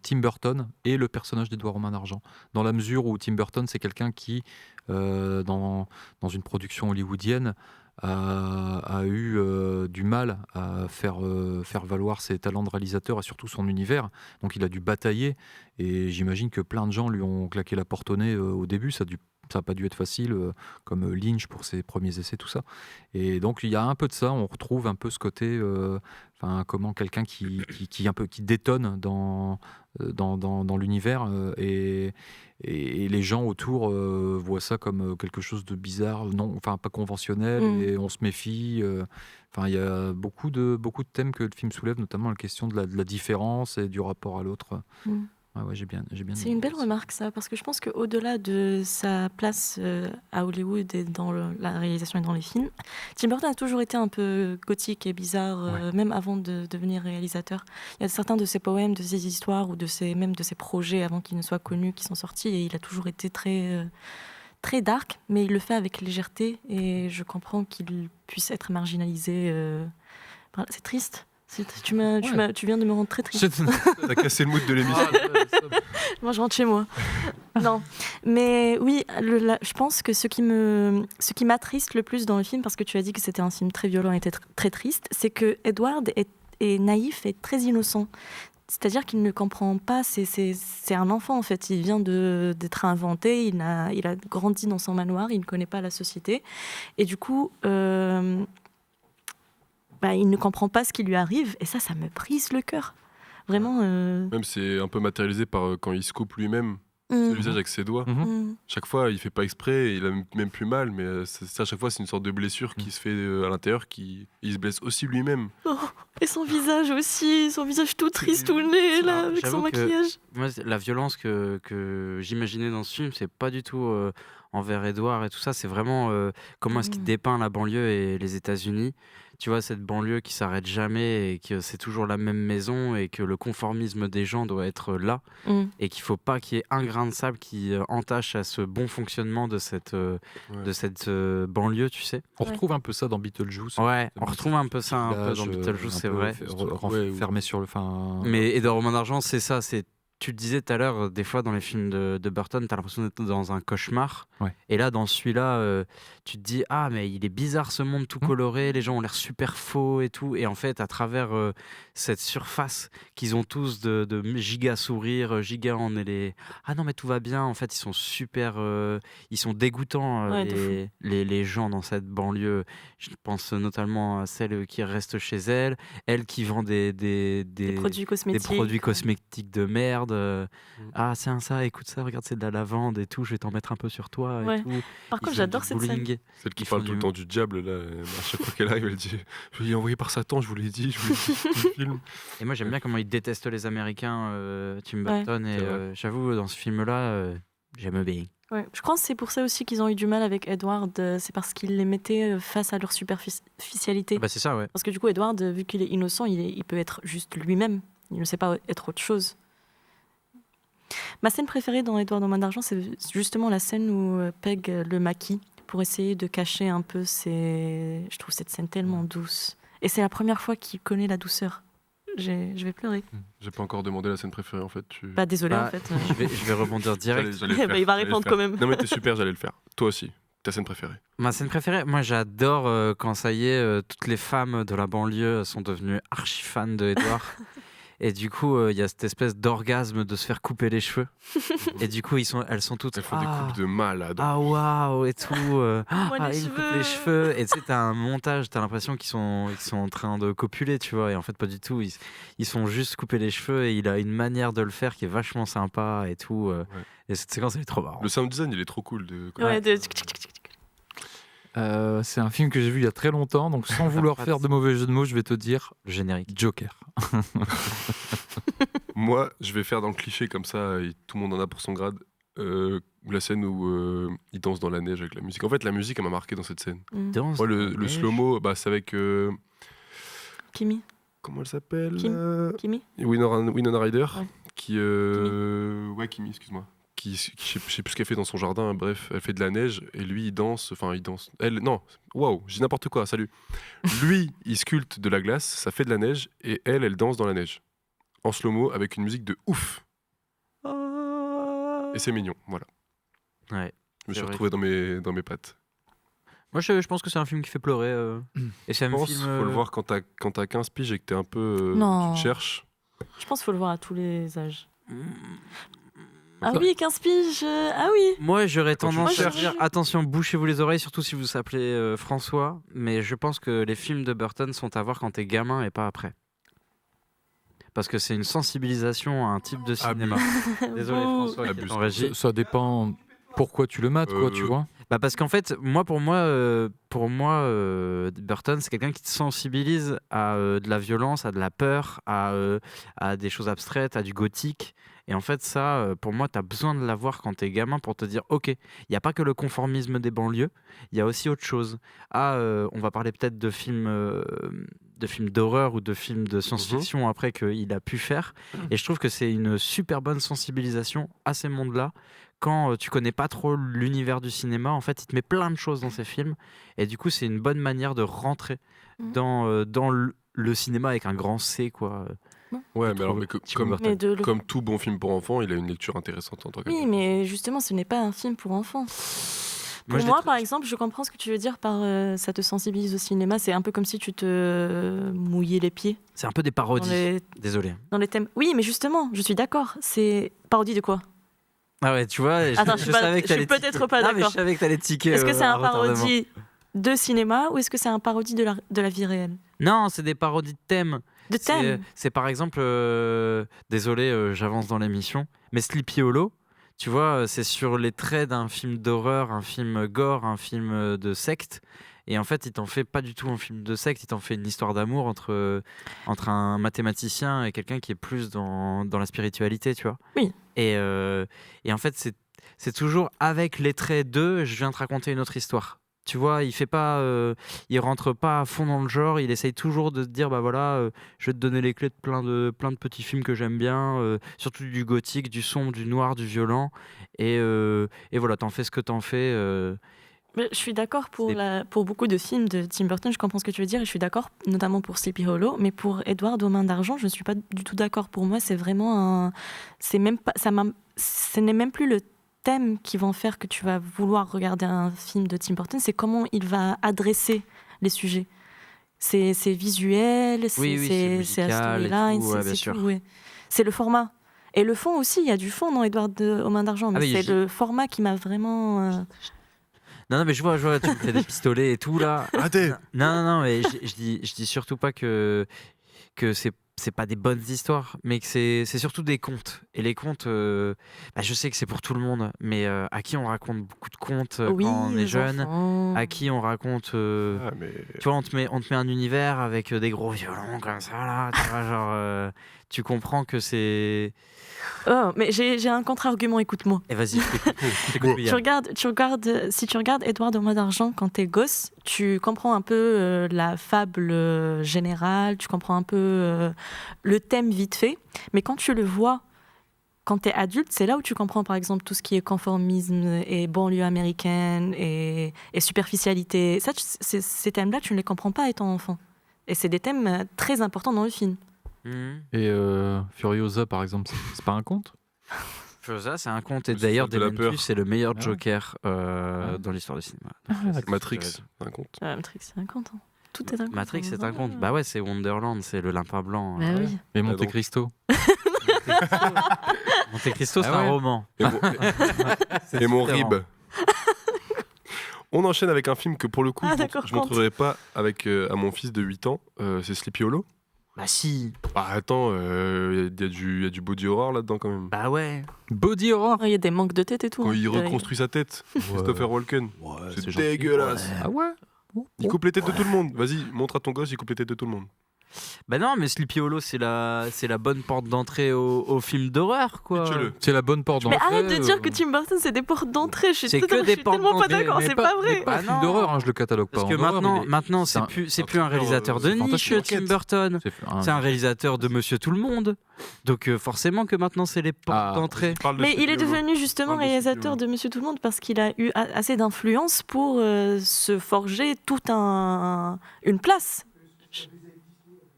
Tim Burton et le personnage d'Edouard Romain d'argent. Dans la mesure où Tim Burton, c'est quelqu'un qui, dans une production hollywoodienne, a eu du mal à faire valoir ses talents de réalisateur et surtout son univers. Donc il a dû batailler et j'imagine que plein de gens lui ont claqué la porte au nez au début. Ça n'a pas dû être facile, comme Lynch pour ses premiers essais, tout ça. Et donc il y a un peu de ça, on retrouve un peu ce côté, comment quelqu'un qui détonne dans l'univers et les gens autour voient ça comme quelque chose de bizarre, pas conventionnel, et on se méfie. Il y a beaucoup de thèmes que le film soulève, notamment la question de la différence et du rapport à l'autre. Ouais, j'ai bien C'est aimé une belle aussi. remarque, ça, parce que je pense qu'au-delà de sa place à Hollywood et dans la réalisation et dans les films, Tim Burton a toujours été un peu gothique et bizarre, même avant de devenir réalisateur. Il y a certains de ses poèmes, de ses histoires ou même de ses projets avant qu'il ne soit connu qui sont sortis, et il a toujours été très, très dark, mais il le fait avec légèreté, et je comprends qu'il puisse être marginalisé. C'est triste. Tu viens de me rendre très triste. T'as cassé le mood de l'émission. Moi, je rentre chez moi. Non, mais oui, je pense que ce qui m'attriste le plus dans le film, parce que tu as dit que c'était un film très violent et très triste, c'est que Edward est naïf et très innocent. C'est-à-dire qu'il ne comprend pas, c'est un enfant en fait, il vient d'être inventé, il a grandi dans son manoir, il ne connaît pas la société. Et du coup, il ne comprend pas ce qui lui arrive, et ça me brise le cœur. Vraiment. Même c'est un peu matérialisé par quand il se coupe lui-même le visage avec ses doigts. Chaque fois, il fait pas exprès, il a même plus mal, mais à chaque fois, c'est une sorte de blessure qui se fait à l'intérieur, il se blesse aussi lui-même. Oh, et son visage aussi, son visage tout triste, tout laid, là, avec son maquillage. Moi, la violence que j'imaginais dans ce film, c'est pas du tout envers Edouard et tout ça, c'est vraiment comment est-ce qu'il dépeint la banlieue et les États-Unis. tu vois, cette banlieue qui s'arrête jamais et que c'est toujours la même maison et que le conformisme des gens doit être là et qu'il faut pas qu'il y ait un grain de sable qui entache à ce bon fonctionnement de cette banlieue, tu sais. On retrouve un peu ça dans Beetlejuice. Ouais, on retrouve un peu ça dans Village, Beetlejuice, un c'est peu vrai. Fermé sur le. Mais Edouard Romain d'Argent, c'est ça. Tu le disais tout à l'heure, des fois dans les films de Burton, t'as l'impression d'être dans un cauchemar. Ouais. Et là, dans celui-là, tu te dis ah mais il est bizarre ce monde tout coloré, les gens ont l'air super faux et tout. Et en fait, à travers cette surface qu'ils ont tous de giga sourires, giga on est les ah non mais tout va bien. En fait, ils sont super, ils sont dégoûtants les gens dans cette banlieue. Je pense notamment à celle qui reste chez elle qui vend des produits cosmétiques. Des produits cosmétiques de merde. Ah, c'est ça, écoute ça, regarde, c'est de la lavande et tout, je vais t'en mettre un peu sur toi. Ouais. Et tout. Par contre, j'adore cette scène. Celle qui Ils parle font tout le du- temps du diable, là, à chaque fois qu'elle arrive, elle dit je l'ai envoyé par Satan, je vous l'ai dit, tout le film. Et moi, j'aime bien comment il déteste les Américains, Tim Burton. Et c'est vrai. j'avoue, dans ce film-là, j'aime bien. Ouais. Je pense que c'est pour ça aussi qu'ils ont eu du mal avec Edward. C'est parce qu'il les mettait face à leur superficialité. Bah, c'est ça, ouais. Parce que du coup, Edward, vu qu'il est innocent, il peut être juste lui-même. Il ne sait pas être autre chose. Ma scène préférée dans Edward aux mains d'argent, c'est justement la scène où Peg le maquille pour essayer de cacher un peu ses... Je trouve cette scène tellement douce. Et c'est la première fois qu'il connaît la douceur. Je vais pleurer. J'ai pas encore demandé la scène préférée en fait. Bah désolé Bah, en fait. je vais rebondir direct. J'allais le faire, Bah, il va j'allais le répondre faire. quand même. Non mais t'es super, j'allais le faire. Toi aussi, ta scène préférée. Ma scène préférée, moi j'adore quand ça y est, toutes les femmes de la banlieue sont devenues archi fans de Edward. Et du coup, il y a cette espèce d'orgasme de se faire couper les cheveux. Et du coup, elles sont toutes. Elles font des coupes de malade. Ah waouh et tout. Moi, les il me coupe cheveux. les cheveux. Et tu sais, t'as un montage, t'as l'impression qu'ils sont en train de copuler, tu vois. Et en fait, pas du tout. Ils sont juste coupés les cheveux et il a une manière de le faire qui est vachement sympa et tout. Et cette séquence, elle est trop marrante. Le sound design, il est trop cool. Ouais, C'est un film que j'ai vu il y a très longtemps, donc sans vouloir faire de mauvais jeu de mots, je vais te dire Le générique. Joker. Moi, je vais faire dans le cliché comme ça, et tout le monde en a pour son grade. La scène où il danse dans la neige avec la musique. En fait, la musique, elle m'a marqué dans cette scène. Danse Moi, dans la le neige. slow-mo, bah, c'est avec. Kimi. Comment elle s'appelle Kimi. Winona Ryder. Ouais. Qui. Ouais, Kimi, excuse-moi. Je sais plus ce qu'elle fait dans son jardin. Bref, elle fait de la neige et lui, il danse. Enfin, il danse. Elle, non, waouh, je dis n'importe quoi, salut. Lui, il sculpte de la glace, ça fait de la neige et elle danse dans la neige. En slow-mo avec une musique de ouf. Et c'est mignon, voilà. Ouais. Je me C'est suis vrai. retrouvé dans mes pattes. Moi, je pense que c'est un film qui fait pleurer. Et c'est Je un pense film. faut le voir quand t'as 15 piges et que t'es un peu. Non. Tu te cherches. Je pense qu'il faut le voir à tous les âges. Mm. Ah oui, 15 piges. Ah oui. Moi, j'aurais Quand tu tendance à cherches. dire attention, bouchez-vous les oreilles, surtout si vous s'appelez François. Mais je pense que les films de Burton sont à voir quand t'es gamin et pas après. Parce que c'est une sensibilisation à un type de cinéma. Désolé, Bouh. François, qui est Abuse. en régie. Ça dépend pourquoi tu le mates, quoi, tu vois. Bah parce qu'en fait, pour moi, Burton, c'est quelqu'un qui te sensibilise à de la violence, à de la peur, à des choses abstraites, à du gothique. Et en fait, ça, pour moi, tu as besoin de l'avoir quand t'es gamin pour te dire, ok, il n'y a pas que le conformisme des banlieues, il y a aussi autre chose. On va parler peut-être de films d'horreur ou de films de science-fiction après qu'il a pu faire. Et je trouve que c'est une super bonne sensibilisation à ces mondes-là. Quand tu connais pas trop l'univers du cinéma, en fait, il te met plein de choses dans ces films. Et du coup, c'est une bonne manière de rentrer dans le cinéma avec un grand C, quoi. Ouais, mais alors, Mais de le- comme tout bon film pour enfants, il a une lecture intéressante en tant que. Oui, mais justement, ce n'est pas un film pour enfants. Moi, Pour je moi, l'ai par exemple, je comprends ce que tu veux dire par ça te sensibilise au cinéma. C'est un peu comme si tu te mouillais les pieds C'est un peu des dans parodies. les, Désolé. dans les thèmes. Oui, mais justement, je suis d'accord. C'est parodie de quoi? Ah ouais, tu vois, Attends, je suis peut-être pas Ah, mais je d'accord. savais que t'allais tiquer. Est-ce que c'est un retardement. parodie de cinéma ou est-ce que c'est un parodie de la vie réelle? Non, c'est des parodies de thèmes. De thèmes. C'est par exemple, désolé, j'avance dans l'émission, mais Sleepy Hollow, tu vois, c'est sur les traits d'un film d'horreur, un film gore, un film de secte. Et en fait, il t'en fait pas du tout un film de secte, il t'en fait une histoire d'amour entre un mathématicien et quelqu'un qui est plus dans la spiritualité, tu vois. Oui. Et en fait, c'est toujours avec les traits d'eux, je viens te raconter une autre histoire. Tu vois, il rentre pas à fond dans le genre. Il essaye toujours de te dire, bah voilà, je vais te donner les clés de plein de petits films que j'aime bien, surtout du gothique, du sombre, du noir, du violent. Et voilà, t'en fais ce que t'en fais. Mais je suis d'accord C'est- pour beaucoup de films de Tim Burton, je comprends ce que tu veux dire et je suis d'accord, notamment pour Sleepy Hollow, mais pour Edward aux mains d'argent, je ne suis pas du tout d'accord. Pour moi, c'est vraiment un. C'est même pas, ce n'est même plus le thème qui va en faire que tu vas vouloir regarder un film de Tim Burton, c'est comment il va adresser les sujets. C'est visuel, Oui, c'est c'est la musical et storyline, tout, ouais, bien c'est sûr. tout, ouais. C'est le format. Et le fond aussi, il y a du fond dans Edward aux mains d'argent, mais Ah oui, c'est le format qui m'a vraiment. Non, non, mais je vois, tu me fais des pistolets et tout là. Arrêtez. Non, mais je dis surtout pas que c'est pas des bonnes histoires, mais que c'est surtout des contes. Et les contes, bah, je sais que c'est pour tout le monde, mais à qui on raconte beaucoup de contes Oui, quand on est aux jeune, enfants. à qui on raconte. Ah, mais... Tu vois, on te met un univers avec des gros violons comme ça là. Tu vois, genre, tu comprends que c'est. Oh, mais j'ai un contre-argument, écoute-moi. Et vas-y, je t'écoute, William. Si tu regardes Edward aux mains d'argent quand t'es gosse, tu comprends un peu la fable générale, tu comprends un peu le thème vite fait, mais quand tu le vois quand t'es adulte, c'est là où tu comprends par exemple tout ce qui est conformisme et banlieue américaine et superficialité. Ça, ces thèmes-là, tu ne les comprends pas étant enfant. Et c'est des thèmes très importants dans le film. Mhm. Et Furiosa, par exemple, c'est pas un conte? Ça, c'est un conte. Et C'est d'ailleurs, de la Damien peur. Cluse, c'est le meilleur Ah ouais. Joker Ah. dans l'histoire du cinéma. Matrix, c'est un conte. Matrix, c'est un conte. Hein. Tout est un conte. Matrix, c'est un conte. Bah ouais, c'est Wonderland, c'est le limpin blanc. Bah oui. Et donc. Monte Cristo? Monte Cristo, c'est Ah ouais. un roman. Et mon, et mon différent. rib. On enchaîne avec un film que pour le coup, Ah, je d'accord, ne montrerai pas avec, à mon fils de 8 ans. C'est Sleepy Hollow. Bah si. Bah attends, il y a du body horror là-dedans quand même. Bah ouais. Body horror? Il y a des manques de tête et tout. Quand hein. il reconstruit sa tête, Christopher Walken. c'est gentil. dégueulasse. Ah ouais? Il coupe les têtes de tout le monde. Vas-y, montre à ton gosse, il coupe les têtes de tout le monde. Bah non, mais Sleepy Hollow, c'est la bonne porte d'entrée au film d'horreur, quoi. Pitch-le. C'est la bonne porte Mais d'entrée. arrête de dire que Tim Burton c'est des portes d'entrée. Je suis C'est que totalement- des je suis portes tellement pas d'entrée. d'accord, Mais c'est pas vrai. Pas un Bah film non. d'horreur, hein, je le catalogue pas Parce que en horreur, mais maintenant, c'est c'est plus un thriller, réalisateur de c'est niche, fantastique. Tim Burton. C'est un réalisateur de Monsieur Tout le Monde. Donc forcément que maintenant, c'est les portes Ah. d'entrée. Parle de Mais il Sleepy est Hollow. devenu justement Parle de réalisateur Sleepy de Monsieur Tout le Monde parce qu'il a eu assez d'influence pour se forger toute une place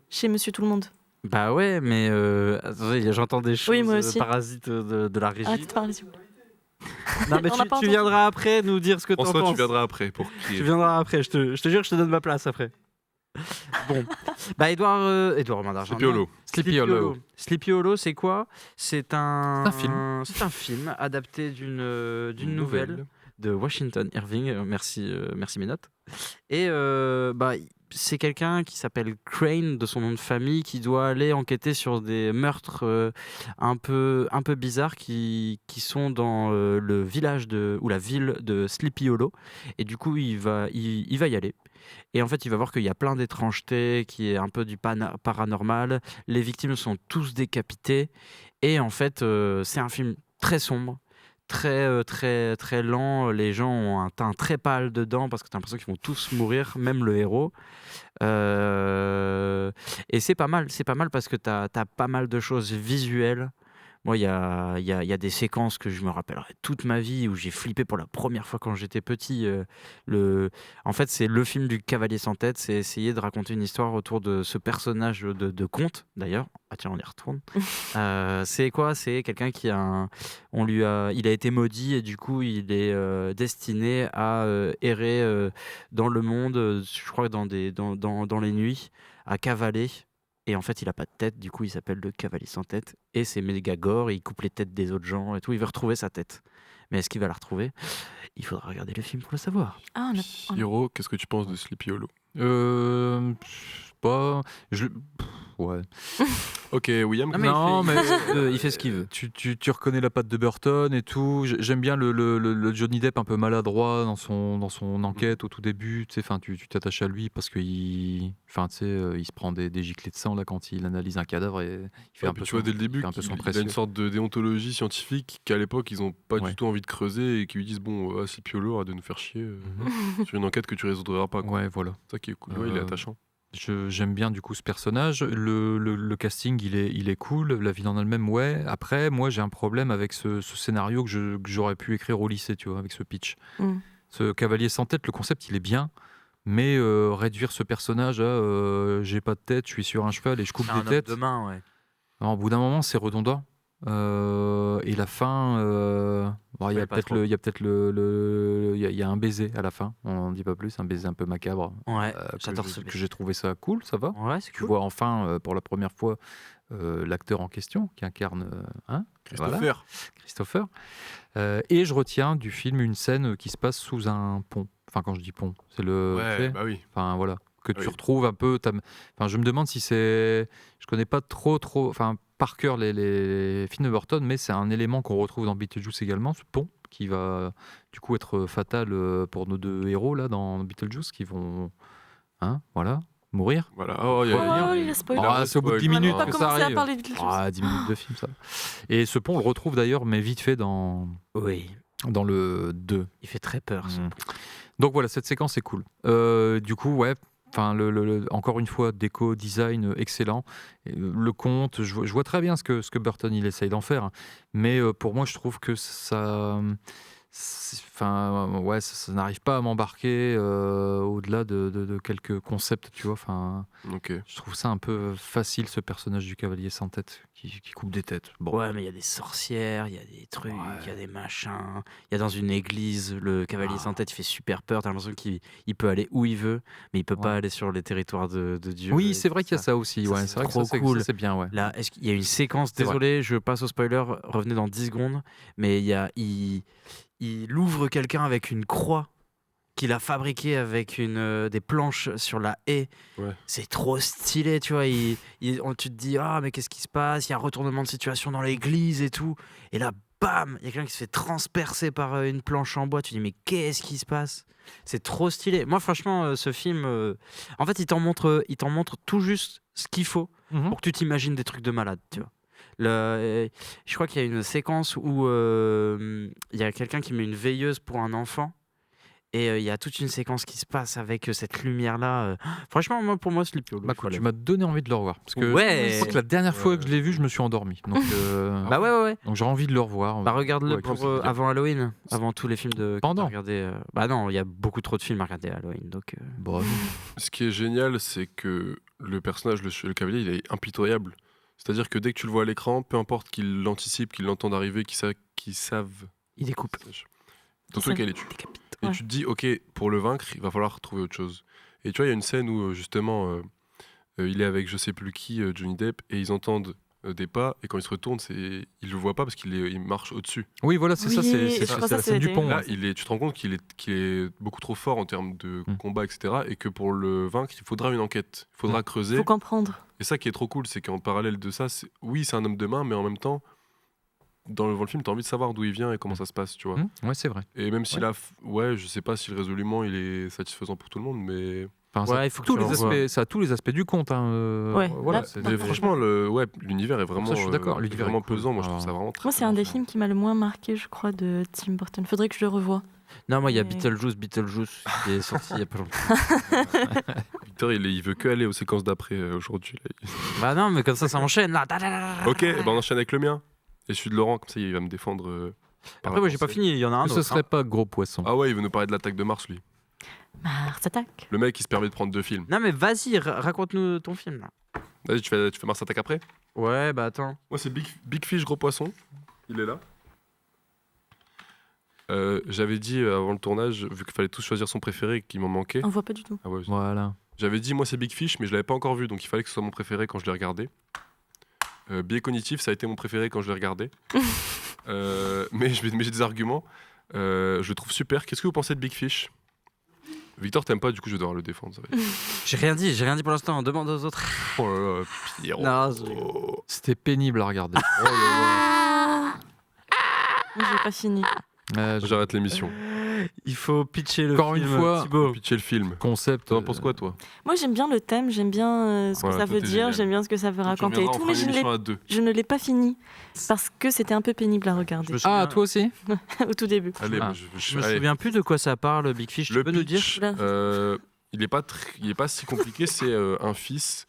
chez Monsieur Tout le Monde. Bah ouais, mais attendez, j'entends des choses Oui, moi aussi. parasites de la régie. Arrête de parler, s'il vous plaît. Non, mais On n'a pas tu entendu. viendras après nous dire ce que t'en François, penses. tu viendras après pour Tu crier. viendras après, je te jure, je te donne ma place après. Bon, bah Edouard Romain d'Argent. Sleepy Hollow. Sleepy Hollow. Sleepy Hollow, c'est quoi? C'est un film. C'est un film adapté d'une nouvelle de Washington Irving. Merci mes notes. Et bah c'est quelqu'un qui s'appelle Crane de son nom de famille qui doit aller enquêter sur des meurtres un peu bizarres qui sont dans le village ou la ville de Sleepy Hollow. Et du coup, il va y aller. Et en fait, il va voir qu'il y a plein d'étrangetés, qui est un peu du paranormal. Les victimes sont tous décapitées. Et en fait, c'est un film très sombre, très lent. Les gens ont un teint très pâle dedans parce que tu as l'impression qu'ils vont tous mourir, même le héros. Et c'est pas mal parce que tu as pas mal de choses visuelles. Moi, il y a des séquences que je me rappellerai toute ma vie où j'ai flippé pour la première fois quand j'étais petit. En fait, c'est le film du Cavalier sans tête. C'est essayer de raconter une histoire autour de ce personnage de conte, d'ailleurs. Ah tiens, on y retourne. C'est quoi? C'est quelqu'un qui il a été maudit et du coup, il est destiné à errer dans le monde, je crois dans les nuits, à cavaler. Et en fait, il a pas de tête, du coup, il s'appelle le Cavalier sans tête. Et c'est méga gore, et il coupe les têtes des autres gens et tout. Il veut retrouver sa tête. Mais est-ce qu'il va la retrouver? Il faudra regarder le film pour le savoir. Ah, on a- Hiro, qu'est-ce que tu penses de Sleepy Hollow? Je sais pas. Ouais. Ok, William. Non, mais Non, il fait ce qu'il veut. Tu reconnais la patte de Burton et tout. J'aime bien le Johnny Depp un peu maladroit dans son enquête au tout début. Tu sais, enfin, tu t'attaches à lui parce qu'il, enfin, tu sais, il se prend des giclées de sang là quand il analyse un cadavre et il fait Ouais, un puis peu tu vois dès le il début fait un peu son qu'il a précieux. une sorte de déontologie scientifique qu'à l'époque ils ont pas Ouais. du tout envie de creuser et qui lui disent bon c'est Piolo, arrête de nous faire chier sur une enquête que tu résoudras pas. Quoi. Ouais, voilà. C'est ça qui est cool. Ouais, il est Euh, attachant. J'aime bien du coup ce personnage. Le casting, il est cool. La ville en elle-même, ouais. Après, moi, j'ai un problème avec ce scénario que j'aurais pu écrire au lycée, tu vois, avec ce pitch. Mm. Ce cavalier sans tête, le concept, il est bien. Mais réduire ce personnage à j'ai pas de tête, je suis sur un cheval et je coupe C'est un des homme têtes. de main, ouais. Non, au bout d'un moment, c'est redondant. Et la fin, bon, il y Ouais, a pas peut-être trop. il y a peut-être il y a un baiser à la fin. On n'en dit pas plus, un baiser un peu macabre. Ouais, que j'adore je- ce que j'ai trouvé ça cool, ça va. Ouais, c'est Tu cool. vois enfin pour la première fois l'acteur en question qui incarne Christopher. Christopher. Et je retiens du film une scène qui se passe sous un pont. Enfin, quand je dis pont, c'est le. tu Ouais, sais, bah oui. Enfin voilà, que tu Oui. retrouves un peu. Enfin, je me demande si c'est. Je connais pas trop, enfin par cœur les films de Burton, mais c'est un élément qu'on retrouve dans Beetlejuice également, ce pont qui va du coup être fatal pour nos deux héros là dans Beetlejuice qui vont, voilà, mourir. Voilà. Oh, il y a- Oh, il y a- il a spoilé. il a Ah, c'est au bout de 10 On n'a minutes même pas que ça commencé à arrive. parler de Beetlejuice. 10 minutes de film, ça. Et ce pont, on le retrouve d'ailleurs, mais vite fait dans Oui, le 2. il fait très peur. ce Mm. Donc voilà, cette séquence est cool. Du coup, ouais, enfin, encore une fois, déco, design excellent. Et, le conte, je vois très bien ce que Burton il essaye d'en faire, hein. Mais pour moi, je trouve que ça. Enfin, ouais, ça n'arrive pas à m'embarquer au-delà de quelques concepts, tu vois. Enfin, Ok. je trouve ça un peu facile, ce personnage du cavalier sans tête qui coupe des têtes. Bon, Ouais, mais il y a des sorcières, il y a des trucs, Ouais. il y a des machins. Il y a dans une église, le cavalier sans tête, il fait super peur. T'as l'impression qu'il peut aller où il veut, mais il peut pas Ouais. aller sur les territoires de Dieu. oui, et c'est vrai tout qu'il y a ça aussi. Ça, Ouais, c'est c'est vrai que trop ça, cool. ça, c'est bien, ouais. Là, est-ce qu'il y a une séquence, C'est vrai. désolé, je passe au spoiler, revenez dans 10 secondes, mais il ouvre quelqu'un avec une croix qu'il a fabriquée avec des planches sur la haie. Ouais. C'est trop stylé, tu vois. Tu te dis, ah, mais qu'est-ce qui se passe? Il y a un retournement de situation dans l'église et tout. Et là, bam, il y a quelqu'un qui se fait transpercer par une planche en bois. Tu te dis, mais qu'est-ce qui se passe? C'est trop stylé. Moi, franchement, ce film, en fait, il t'en montre tout juste ce qu'il faut Mhm. pour que tu t'imagines des trucs de malade, tu vois. Je crois qu'il y a une séquence où il y a quelqu'un qui met une veilleuse pour un enfant et il y a toute une séquence qui se passe avec cette lumière-là. Franchement, pour moi, Sleepy Hollow. Bah, écoute, tu m'as donné envie de le revoir. Parce que Ouais. je crois que la dernière fois que je l'ai vu, je me suis endormi. Donc, Bah ouais. donc j'ai envie de le revoir. Bah regarde-le Ouais, pour c'est bien. avant Halloween, avant tous les films que Pendant. t'as regardé. Bah non, il y a beaucoup trop de films à regarder à Halloween, donc. Bon, Ce qui est génial, c'est que le personnage, le cavalier, il est impitoyable. C'est-à-dire que dès que tu le vois à l'écran, peu importe qu'il l'anticipe, qu'il l'entende arriver, qu'ils savent. Il découpe. Dans tous les cas, il est tue. Et Ouais. tu te dis, ok, pour le vaincre, il va falloir trouver autre chose. Et tu vois, il y a une scène où justement, il est avec je sais plus qui, Johnny Depp, et ils entendent des pas, et quand ils se retournent, ils le voient pas parce qu'il marche au-dessus. oui, voilà, c'est ça, Oui, c'est je crois la ça, scène du c'était- pont. Là, hein. tu te rends compte qu'il est beaucoup trop fort en termes de combat, etc. Et que pour le vaincre, il faudra une enquête. Il faudra creuser. Faut comprendre. Et ça qui est trop cool, c'est qu'en parallèle de ça, oui, c'est un homme de main, mais en même temps, dans le film, tu as envie de savoir d'où il vient et comment ça se passe, tu vois. Ouais, c'est vrai. Et même si Ouais. là, je sais pas si résolument il est satisfaisant pour tout le monde, mais Enfin, Ouais, ça, il faut que tous tu les le revoies. aspects, ça a tous les aspects du conte. Hein, Ouais, voilà, là, c'est- par Mais contre, franchement, l'univers est vraiment, Ça, je suis d'accord, l'univers vraiment est cool. pesant. Moi, je trouve Alors, ça vraiment très. Moi, c'est très un bien des fait. films qui m'a le moins marqué, je crois, de Tim Burton. Faudrait que je le revoie. Non, moi, il y a Mais- Beetlejuice qui est sorti il y a pas longtemps. Victor, il veut que aller aux séquences d'après aujourd'hui. Là. Bah non, mais comme ça enchaîne là. Ok, ben on enchaîne avec le mien. Et celui de Laurent, comme ça, il va me défendre. par Après, moi, j'ai pas rapport à- fini. Il y en a un ce autre. serait pas gros poisson. Ah ouais, il veut nous parler de l'attaque de Mars, lui. Mars attaque. Le mec, il se permet de prendre 2 films. Non, mais vas-y, raconte-nous ton film là. Vas-y, tu fais Mars attaque après. Ouais, bah attends. Moi, c'est Big Fish, gros poisson. Il est là. J'avais dit avant le tournage, vu qu'il fallait tous choisir son préféré et qu'il m'en manquait. On voit pas du tout. Ah ouais, Voilà. j'avais dit, moi, c'est Big Fish, mais je l'avais pas encore vu, donc il fallait que ce soit mon préféré quand je l'ai regardé. Biais cognitif, ça a été mon préféré quand je l'ai regardé. Mais j'ai des arguments. Je le trouve super. Qu'est-ce que vous pensez de Big Fish? Victor, t'aimes pas, du coup, je vais devoir le défendre. Ça va être- J'ai rien dit pour l'instant. Demande aux autres. Oh là là, Pierrot. Non, Oh C'était pénible à regarder. là là. Moi, j'ai pas fini. J'arrête l'émission. Il faut pitcher le Encore film. une fois. Thibaut. Pitcher le film. Concept. T'en penses quoi, toi? Moi, j'aime bien le thème, j'aime bien ce que Voilà, ça tout veut est dire, génial. j'aime bien ce que ça veut raconter et tout, mais je ne l'ai pas fini parce que c'était un peu pénible à Je regarder me souviens- Ah, toi aussi au tout début. Allez, Ah. moi, Je me allez. souviens plus de quoi ça parle, Big Fish. Tu Le peux nous dire pitch, il est pas si compliqué. C'est un fils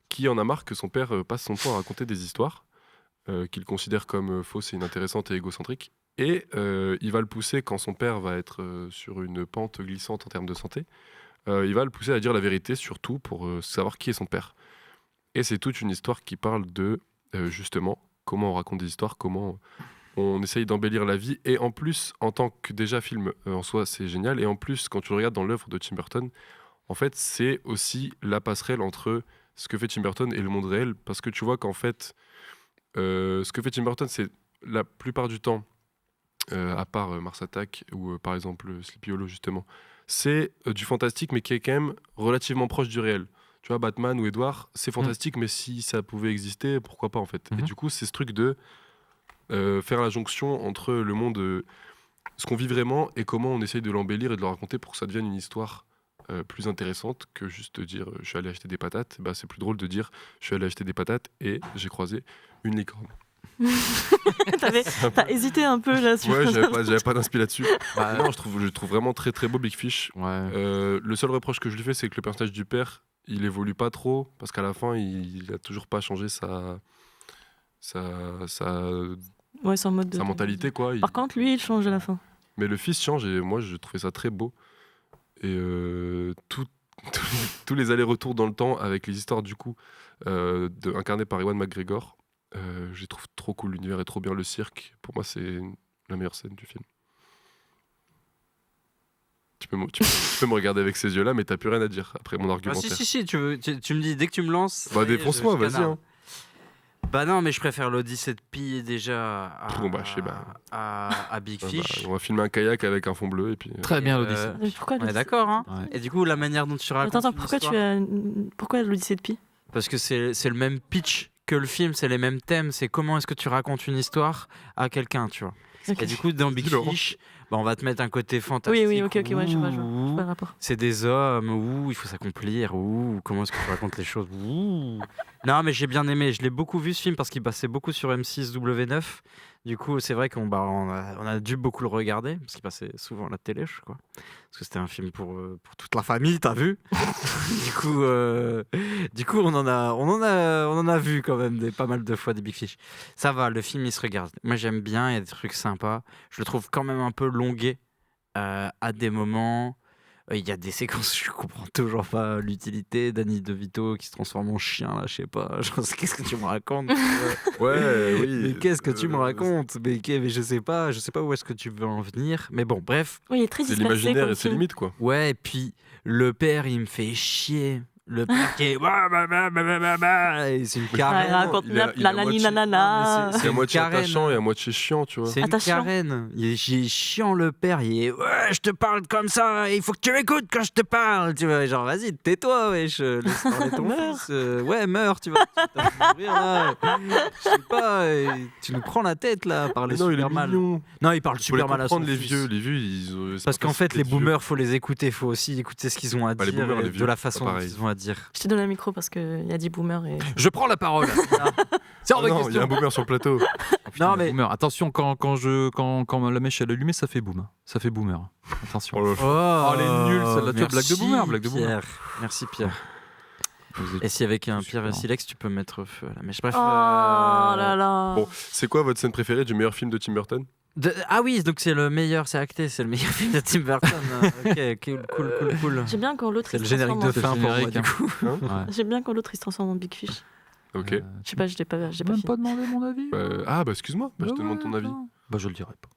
qui en a marre que son père passe son temps à raconter des histoires qu'il considère comme fausses et inintéressantes et égocentriques. Et il va le pousser quand son père va être sur une pente glissante en termes de santé. Il va le pousser à dire la vérité, surtout pour savoir qui est son père. Et c'est toute une histoire qui parle de justement comment on raconte des histoires, comment on essaye d'embellir la vie. Et en plus, en tant que déjà film en soi, c'est génial. Et en plus, quand tu le regardes dans l'œuvre de Tim Burton, en fait, c'est aussi la passerelle entre ce que fait Tim Burton et le monde réel. Parce que tu vois qu'en fait, ce que fait Tim Burton, c'est la plupart du temps, à part Mars Attack ou par exemple Sleepy Hollow justement, c'est du fantastique mais qui est quand même relativement proche du réel. Tu vois, Batman ou Edward, c'est fantastique mais si ça pouvait exister, pourquoi pas en fait. Et du coup, c'est ce truc de faire la jonction entre le monde, ce qu'on vit vraiment et comment on essaye de l'embellir et de le raconter pour que ça devienne une histoire plus intéressante que juste dire je suis allé acheter des patates. Bah, c'est plus drôle de dire je suis allé acheter des patates et j'ai croisé une licorne. T'as hésité un peu là sur Ouais, j'avais pas d'inspi là-dessus. Non, je trouve vraiment très très beau Big Fish. Ouais. Le seul reproche que je lui fais, c'est que le personnage du père, il évolue pas trop parce qu'à la fin, il a toujours pas changé sa Ouais, son mode de mentalité quoi. Par contre, lui, il change à la fin. Mais le fils change et moi, je trouvais ça très beau. Et tous les allers-retours dans le temps avec les histoires du coup incarnées par Ewan McGregor. Je les trouve trop cool, l'univers est trop bien, le cirque, pour moi c'est la meilleure scène du film. Tu peux me regarder avec ces yeux-là, mais t'as plus rien à dire après mon Ah, argumentaire. si, tu me dis dès que tu me lances. Bah ça y est, défonce-moi, je vas-y. canarde. Hein. Bah non, mais je préfère l'Odyssée de Pi déjà Bon, bah, je sais pas. à Big Fish. On va filmer un kayak avec un fond bleu et puis. Très bien, Et, l'Odyssée. Mais pourquoi On est l'Odyssée- d'accord, hein. Ouais. Et du coup, la manière dont tu racontes. Attends, une pourquoi histoire- pourquoi l'Odyssée de Pi? Parce que c'est le même pitch que le film, c'est les mêmes thèmes. C'est comment est-ce que tu racontes une histoire à quelqu'un, tu vois. Ok. Et du coup, dans Big Dis, Laurent. Fish, bah, on va te mettre un côté fantastique. Oui, ok, ouais, je vois ouh, pas le rapport. c'est des hommes, il faut s'accomplir, comment est-ce que tu racontes les choses. Non, mais j'ai bien aimé, je l'ai beaucoup vu ce film parce qu'il passait beaucoup sur M6 W9. Du coup, c'est vrai qu'on a dû beaucoup le regarder parce qu'il passait souvent à la télé, je crois. Parce que c'était un film pour toute la famille, t'as vu. du coup, on en a vu quand même pas mal de fois des Big Fish. Ça va, le film il se regarde. Moi, j'aime bien, il y a des trucs sympas. Je le trouve quand même un peu longué à des moments. Il y a des séquences, je comprends toujours pas l'utilité. Danny DeVito qui se transforme en chien, là, je sais pas. Genre, qu'est-ce que tu me racontes? Ouais, oui. Mais qu'est-ce que tu me racontes? Mais je sais pas où est-ce que tu veux en venir. Mais bon, bref. Oui, il est très C'est dispersé l'imaginaire comme et ses film. limites quoi. Ouais, et puis le père, il me fait chier. Le père qui est. Et c'est une Ah, carène. il raconte il a la moitié- nanana. mais C'est à moitié carène. attachant et à moitié chiant, tu vois. C'est une Attachant. carène. Il est chiant le père. Il est ouais, je te parle comme ça. Il faut que tu m'écoutes quand je te parle. Tu vois, genre vas-y, tais-toi, wesh. Laisse parler ton Meurs. fils. Ouais, meurs, tu vas mourir là. Je sais pas. Tu nous prends la tête là par les Mais non, il est super mal. mignon. Non, il parle Faut les super mal à son comprendre les fils. vieux, ils ont. c'est Parce pas qu'en fait, facile les d'être vieux. boomers, faut les écouter. Faut aussi écouter ce qu'ils ont à Pas les dire boomers, et les de vieux, la c'est façon pas dont pareil. ils ont à dire. Je te donne un micro parce qu'il y a dit boomer et. Je prends la parole. C'est hors de Oh non, il y a un question. boomer sur le plateau. Non, mais. Boomer. Attention, quand la mèche elle est allumée, ça fait boom. Ça fait boomer. Attention. Oh là là. Oh, elle est nulle, celle-là. Tu vois, blague de boomer, blague de boomer. Pierre. Merci Pierre. Et si avec un Pierre et Super. Silex, tu peux mettre feu à la mèche. Bref. Oh là là. Bon, c'est quoi votre scène préférée du meilleur film de Tim Burton? Ah oui, donc c'est le meilleur, c'est acté, c'est le meilleur film de Tim Burton. Ok, cool. J'aime bien quand l'autre C'est il le se générique transforme de en... fin pour moi, générique, du coup. Ouais. J'aime bien quand l'autre il se transforme en Big Fish. Ok. Je sais pas, je l'ai pas J'ai fini. même pas demandé mon avis. Ah bah excuse-moi, bah, je te Bah demande ouais, ton avis. attends. Bah je le dirai pas.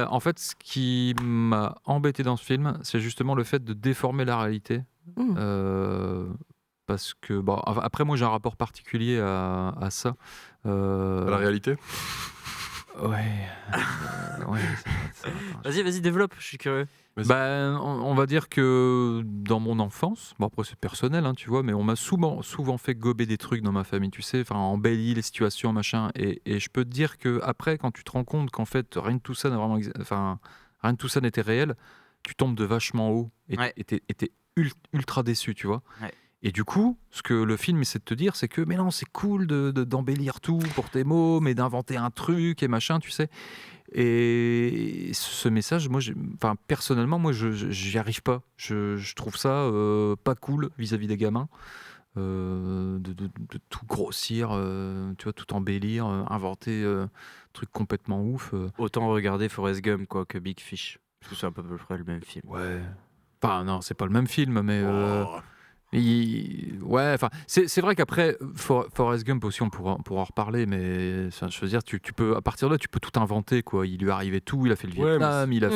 En fait, ce qui m'a embêté dans ce film, c'est justement le fait de déformer la réalité. Mm. Parce que, bon, après, moi, j'ai un rapport particulier à ça. À la réalité? Ouais. Ouais, ça va. Vas-y, développe, je suis curieux. Vas-y. Ben, on va dire que dans mon enfance, bon après c'est personnel, hein, tu vois, mais on m'a souvent fait gober des trucs dans ma famille, tu sais, enfin embellir les situations, machin. Et je peux te dire que après, quand tu te rends compte qu'en fait rien de tout ça n'a vraiment, enfin rien de tout ça n'était réel, tu tombes de vachement haut et Ouais. t'es ultra déçu, tu vois. Ouais. Et du coup, ce que le film essaie de te dire, c'est que mais non, c'est cool d'embellir tout pour tes mots, mais d'inventer un truc et machin, tu sais. Et ce message, moi, enfin, personnellement, moi, j'y arrive pas. Je trouve ça pas cool vis-à-vis des gamins. De tout grossir, tu vois, tout embellir, inventer un truc complètement ouf. Autant regarder Forrest Gump quoi, que Big Fish. Parce que c'est à peu près le même film. Ouais. Enfin, non, c'est pas le même film, mais. Ouais, enfin, c'est vrai qu'après Forrest Gump aussi, on pourra en reparler, mais enfin, je veux dire, tu peux à partir de là, tu peux tout inventer, quoi. Il lui arrivait tout, il a fait le Ouais, Vietnam, il a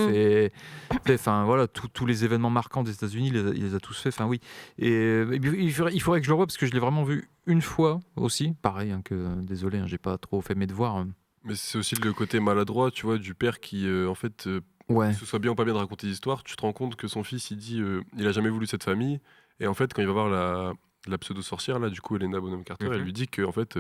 enfin voilà, tous les événements marquants des États-Unis, il les a tous fait. Enfin oui, et il faudrait que je le revoie parce que je l'ai vraiment vu une fois aussi. Pareil, hein, désolé, hein, j'ai pas trop fait mes devoirs. Hein. Mais c'est aussi le côté maladroit, tu vois, du père qui, en fait, Ouais. que ce soit bien ou pas bien de raconter l'histoire, tu te rends compte que son fils, il dit, il a jamais voulu cette famille. Et en fait, quand il va voir la pseudo-sorcière, là, du coup, Helena Bonham Carter, elle lui dit que, en fait,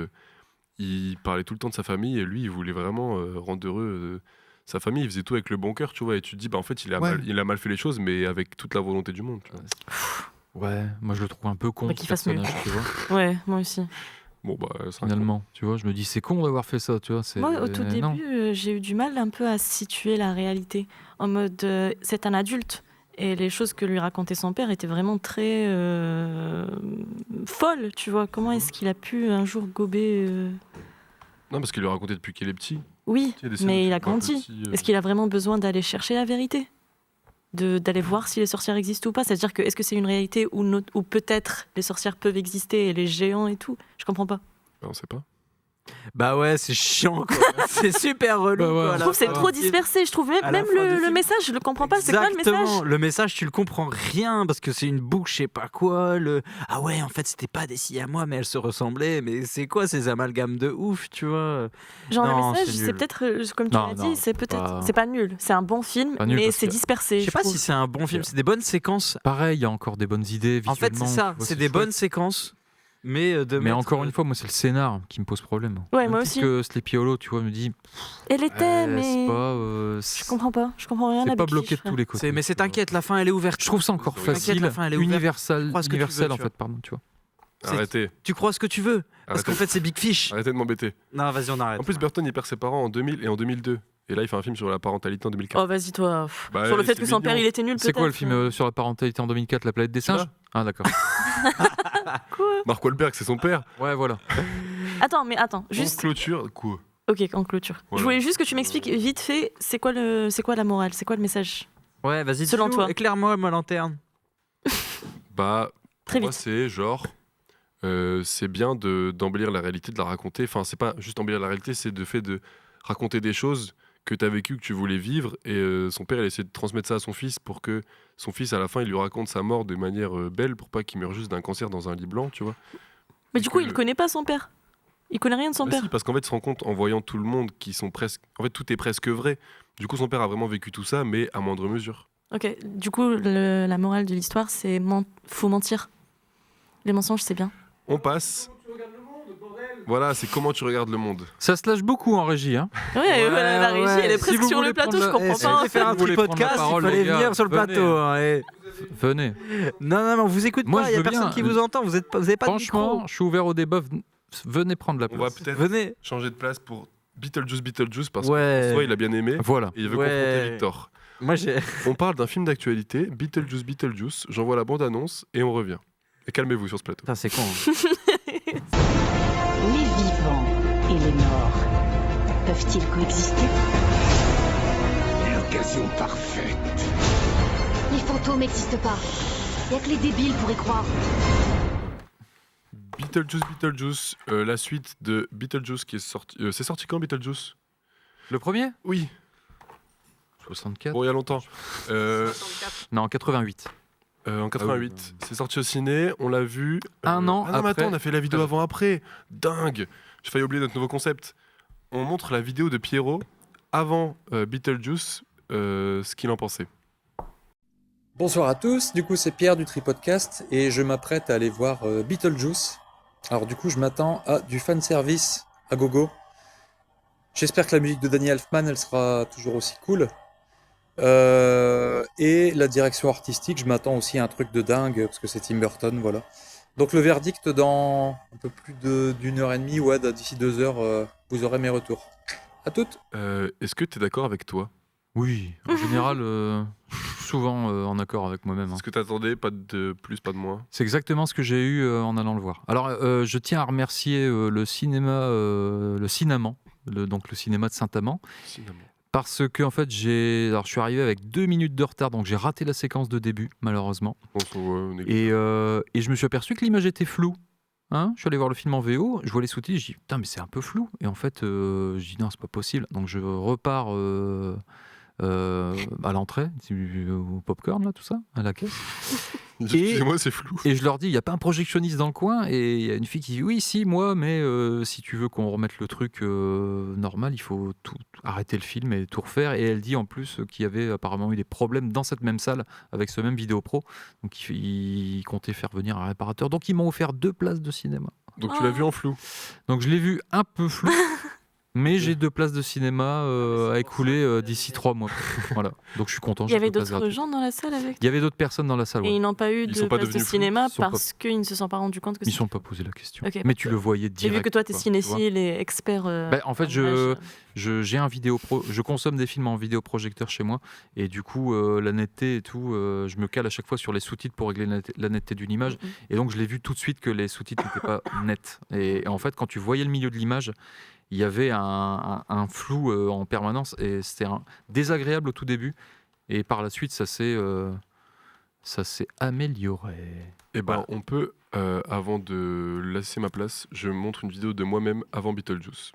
il parlait tout le temps de sa famille et lui, il voulait vraiment rendre heureux sa famille. Il faisait tout avec le bon cœur, tu vois. Et tu te dis, bah, en fait, il a mal fait les choses, mais avec toute la volonté du monde. Tu vois. Ouais, moi je le trouve un peu con, Bah, ce qu'il fasse mieux. personnage, tu vois. Ouais, moi aussi. Bon, bah, c'est Finalement, tu vois, je me dis, c'est con d'avoir fait ça, tu vois. Moi, au tout non. début, j'ai eu du mal un peu à situer la réalité. En mode, c'est un adulte. Et les choses que lui racontait son père étaient vraiment très folles, tu vois. Comment est-ce qu'il a pu un jour gober Non, parce qu'il lui a raconté depuis qu'il est petit. Oui, Il y a des scènes mais où il tu a le vois grandi. petit, Est-ce qu'il a vraiment besoin d'aller chercher la vérité, d'aller voir si les sorcières existent ou pas? C'est-à-dire que est-ce que c'est une réalité où peut-être les sorcières peuvent exister et les géants et tout? Je comprends pas. Bah, on sait pas. Bah ouais, c'est chiant quoi. C'est super relou. Bah ouais. quoi, à Je la trouve que c'est fin. trop dispersé. Je trouve même, À la même fin du le film. message, je le comprends pas. C'est quoi le message? Exactement. Le message, tu le comprends rien parce que c'est une boucle, je sais pas quoi. Ah ouais, en fait, c'était pas des filles à moi, mais elles se ressemblaient. Mais c'est quoi ces amalgames de ouf, tu vois? Genre Non, le message, c'est c'est nul. peut-être, comme tu Non, l'as non, dit, c'est peut-être, pas- c'est pas nul. C'est un bon film, Pas nul mais parce c'est que- dispersé. Je sais pas trouve. si c'est un bon film. C'est des bonnes séquences. Pareil, il y a encore des bonnes idées En fait, c'est visuellement, ça. tu vois, C'est des chouette. bonnes séquences. Mais Mais encore une fois, moi, c'est le scénar qui me pose problème. Ouais, Même moi si aussi. que Sleepy Hollow, tu vois, me dit, Elle était, mais c'est pas, je comprends pas. Je comprends rien. à c'est pas Big bloqué Fish, de frère. tous les côtés. Mais c'est tu vois. t'inquiète, la fin elle est ouverte. Je trouve ça encore T'inquiète, facile, la fin, elle est ouverte. universal, Crois ce que tu universel veux, en tu fait, pardon, tu vois. C'est- Arrêtez. Tu crois ce que tu veux. Parce qu'en Arrêtez. fait, c'est Big Fish. Arrêtez de m'embêter. Non, vas-y, on arrête. En plus, Burton, il perd ses parents en 2000 et en 2002. Et là, il fait un film sur la parentalité en 2004. Oh, vas-y, toi. Bah, Sur le fait c'est que son mignon. père, il était nul, C'est quoi le peut-être. film sur la parentalité en 2004, La planète des singes? Ah d'accord. Mark Wahlberg, c'est son père. Ouais, voilà. Attends, En juste. clôture, quoi. Ok, en clôture. Voilà. Je voulais juste que tu m'expliques vite fait, c'est quoi la morale, c'est quoi le message? Ouais, vas-y, Selon dis-nous, toi. éclaire-moi ma lanterne. Bah, Très moi, vite. c'est genre. C'est bien d'embellir la réalité, de la raconter. Enfin, c'est pas juste embellir la réalité, c'est de fait de raconter des choses que tu as vécues, que tu voulais vivre. Et son père, il essaie de transmettre ça à son fils pour que son fils, à la fin, il lui raconte sa mort de manière belle pour pas qu'il meure juste d'un cancer dans un lit blanc, tu vois. Mais du coup, que- il connaît pas son père. Il connaît rien de son Bah père. si, parce qu'en fait, il se rend compte en voyant tout le monde qui sont presque. En fait, tout est presque vrai. Du coup, son père a vraiment vécu tout ça, mais à moindre mesure. Ok, du coup, la morale de l'histoire, c'est faut mentir. Les mensonges, c'est bien. On passe. Voilà, c'est comment tu regardes le monde. Ça se lâche beaucoup en régie, hein. Ouais, la régie, ouais. elle est Si presque vous sur le voulez plateau, prendre je la- comprends Si pas. on voulait faire un vous voulez petit prendre la podcast, parole, il fallait les gars, venir sur le venez, plateau. hein, et- Venez. Non, on vous écoute Moi, pas, je il y a veux personne bien. qui vous entend, vous avez pas de Franchement, micro. je suis ouvert au débat. Venez prendre la On va place. peut-être Venez. changer de place pour Beetlejuice parce Ouais. que soit il a bien aimé Voilà. et il veut Ouais. confronter Victor. Moi, j'ai. On parle d'un film d'actualité, Beetlejuice. J'envoie la bande-annonce et on revient. Et calmez-vous sur ce plateau. Putain, c'est con. hein. Les vivants et les morts peuvent-ils coexister? L'occasion parfaite. Les fantômes n'existent pas. Y a que les débiles pour y croire. Beetlejuice, la suite de Beetlejuice qui est sorti. C'est sorti quand Beetlejuice? Le premier Oui, 64. bon, il y a longtemps. Non, 88. En 88. C'est sorti au ciné, on l'a vu. Un an Ah non, mais après. attends, on a fait la vidéo avant-après. Dingue! J'ai failli oublier notre nouveau concept. on montre la vidéo de Pierrot avant Beetlejuice, ce qu'il en pensait. Bonsoir à tous, du coup c'est Pierre du Tripodcast et je m'apprête à aller voir Beetlejuice. Alors du coup je m'attends à du fanservice à gogo. J'espère que la musique de Danny Elfman elle sera toujours aussi cool. Et la direction artistique, je m'attends aussi à un truc de dingue parce que c'est Tim Burton, voilà. Donc le verdict dans un peu plus d'une heure et demie, ouais, d'ici 2 heures, vous aurez mes retours. À toutes. Est-ce que tu es d'accord avec toi? Oui, en général, souvent en accord avec moi-même. Ce que tu attendais, pas de plus, pas de moins. C'est exactement ce que j'ai eu en allant le voir. Alors, je tiens à remercier le cinéma, le Cinnamon, donc le cinéma de Saint-Amand, parce que en fait, je suis arrivé avec 2 minutes de retard, donc j'ai raté la séquence de début, malheureusement. Et je me suis aperçu que l'image était floue. Hein, je suis allé voir le film en VO, je vois les sous-titres, je dis putain mais c'est un peu flou. Et en fait, je dis non c'est pas possible. Donc je repars à l'entrée, au popcorn là, tout ça, à la caisse. Excusez-moi, c'est flou. Et je leur dis, il n'y a pas un projectionniste dans le coin? Et il y a une fille qui dit, oui, si, moi, mais si tu veux qu'on remette le truc normal, il faut arrêter le film et tout refaire. Et elle dit en plus qu'il y avait apparemment eu des problèmes dans cette même salle avec ce même vidéo pro. Donc il comptait faire venir un réparateur. Donc ils m'ont offert 2 places de cinéma. Donc tu l'as vu en flou? Donc je l'ai vu un peu flou. Mais j'ai 2 places de cinéma à écouler d'ici 3 mois. Voilà. Donc je suis content. Il y avait d'autres gens dans la salle avec toi? Il y avait d'autres personnes dans la salle. Et ouais. ils n'ont pas eu de place de cinéma parce qu'ils ne se sont pas rendus compte que ils ne sont pas posé la question. Okay, mais tu le voyais direct. J'ai vu que toi, tu es quoi, cinéphile et expert. En fait, j'ai un je consomme des films en vidéoprojecteur chez moi. Et du coup, la netteté et tout, je me cale à chaque fois sur les sous-titres pour régler la netteté d'une image. Et donc, je l'ai vu tout de suite que les sous-titres n'étaient pas nets. Et en fait, quand tu voyais le milieu de l'image, il y avait un flou en permanence et c'était désagréable au tout début. Et par la suite, ça s'est amélioré. Et ben, on peut, avant de laisser ma place, je montre une vidéo de moi-même avant Beetlejuice.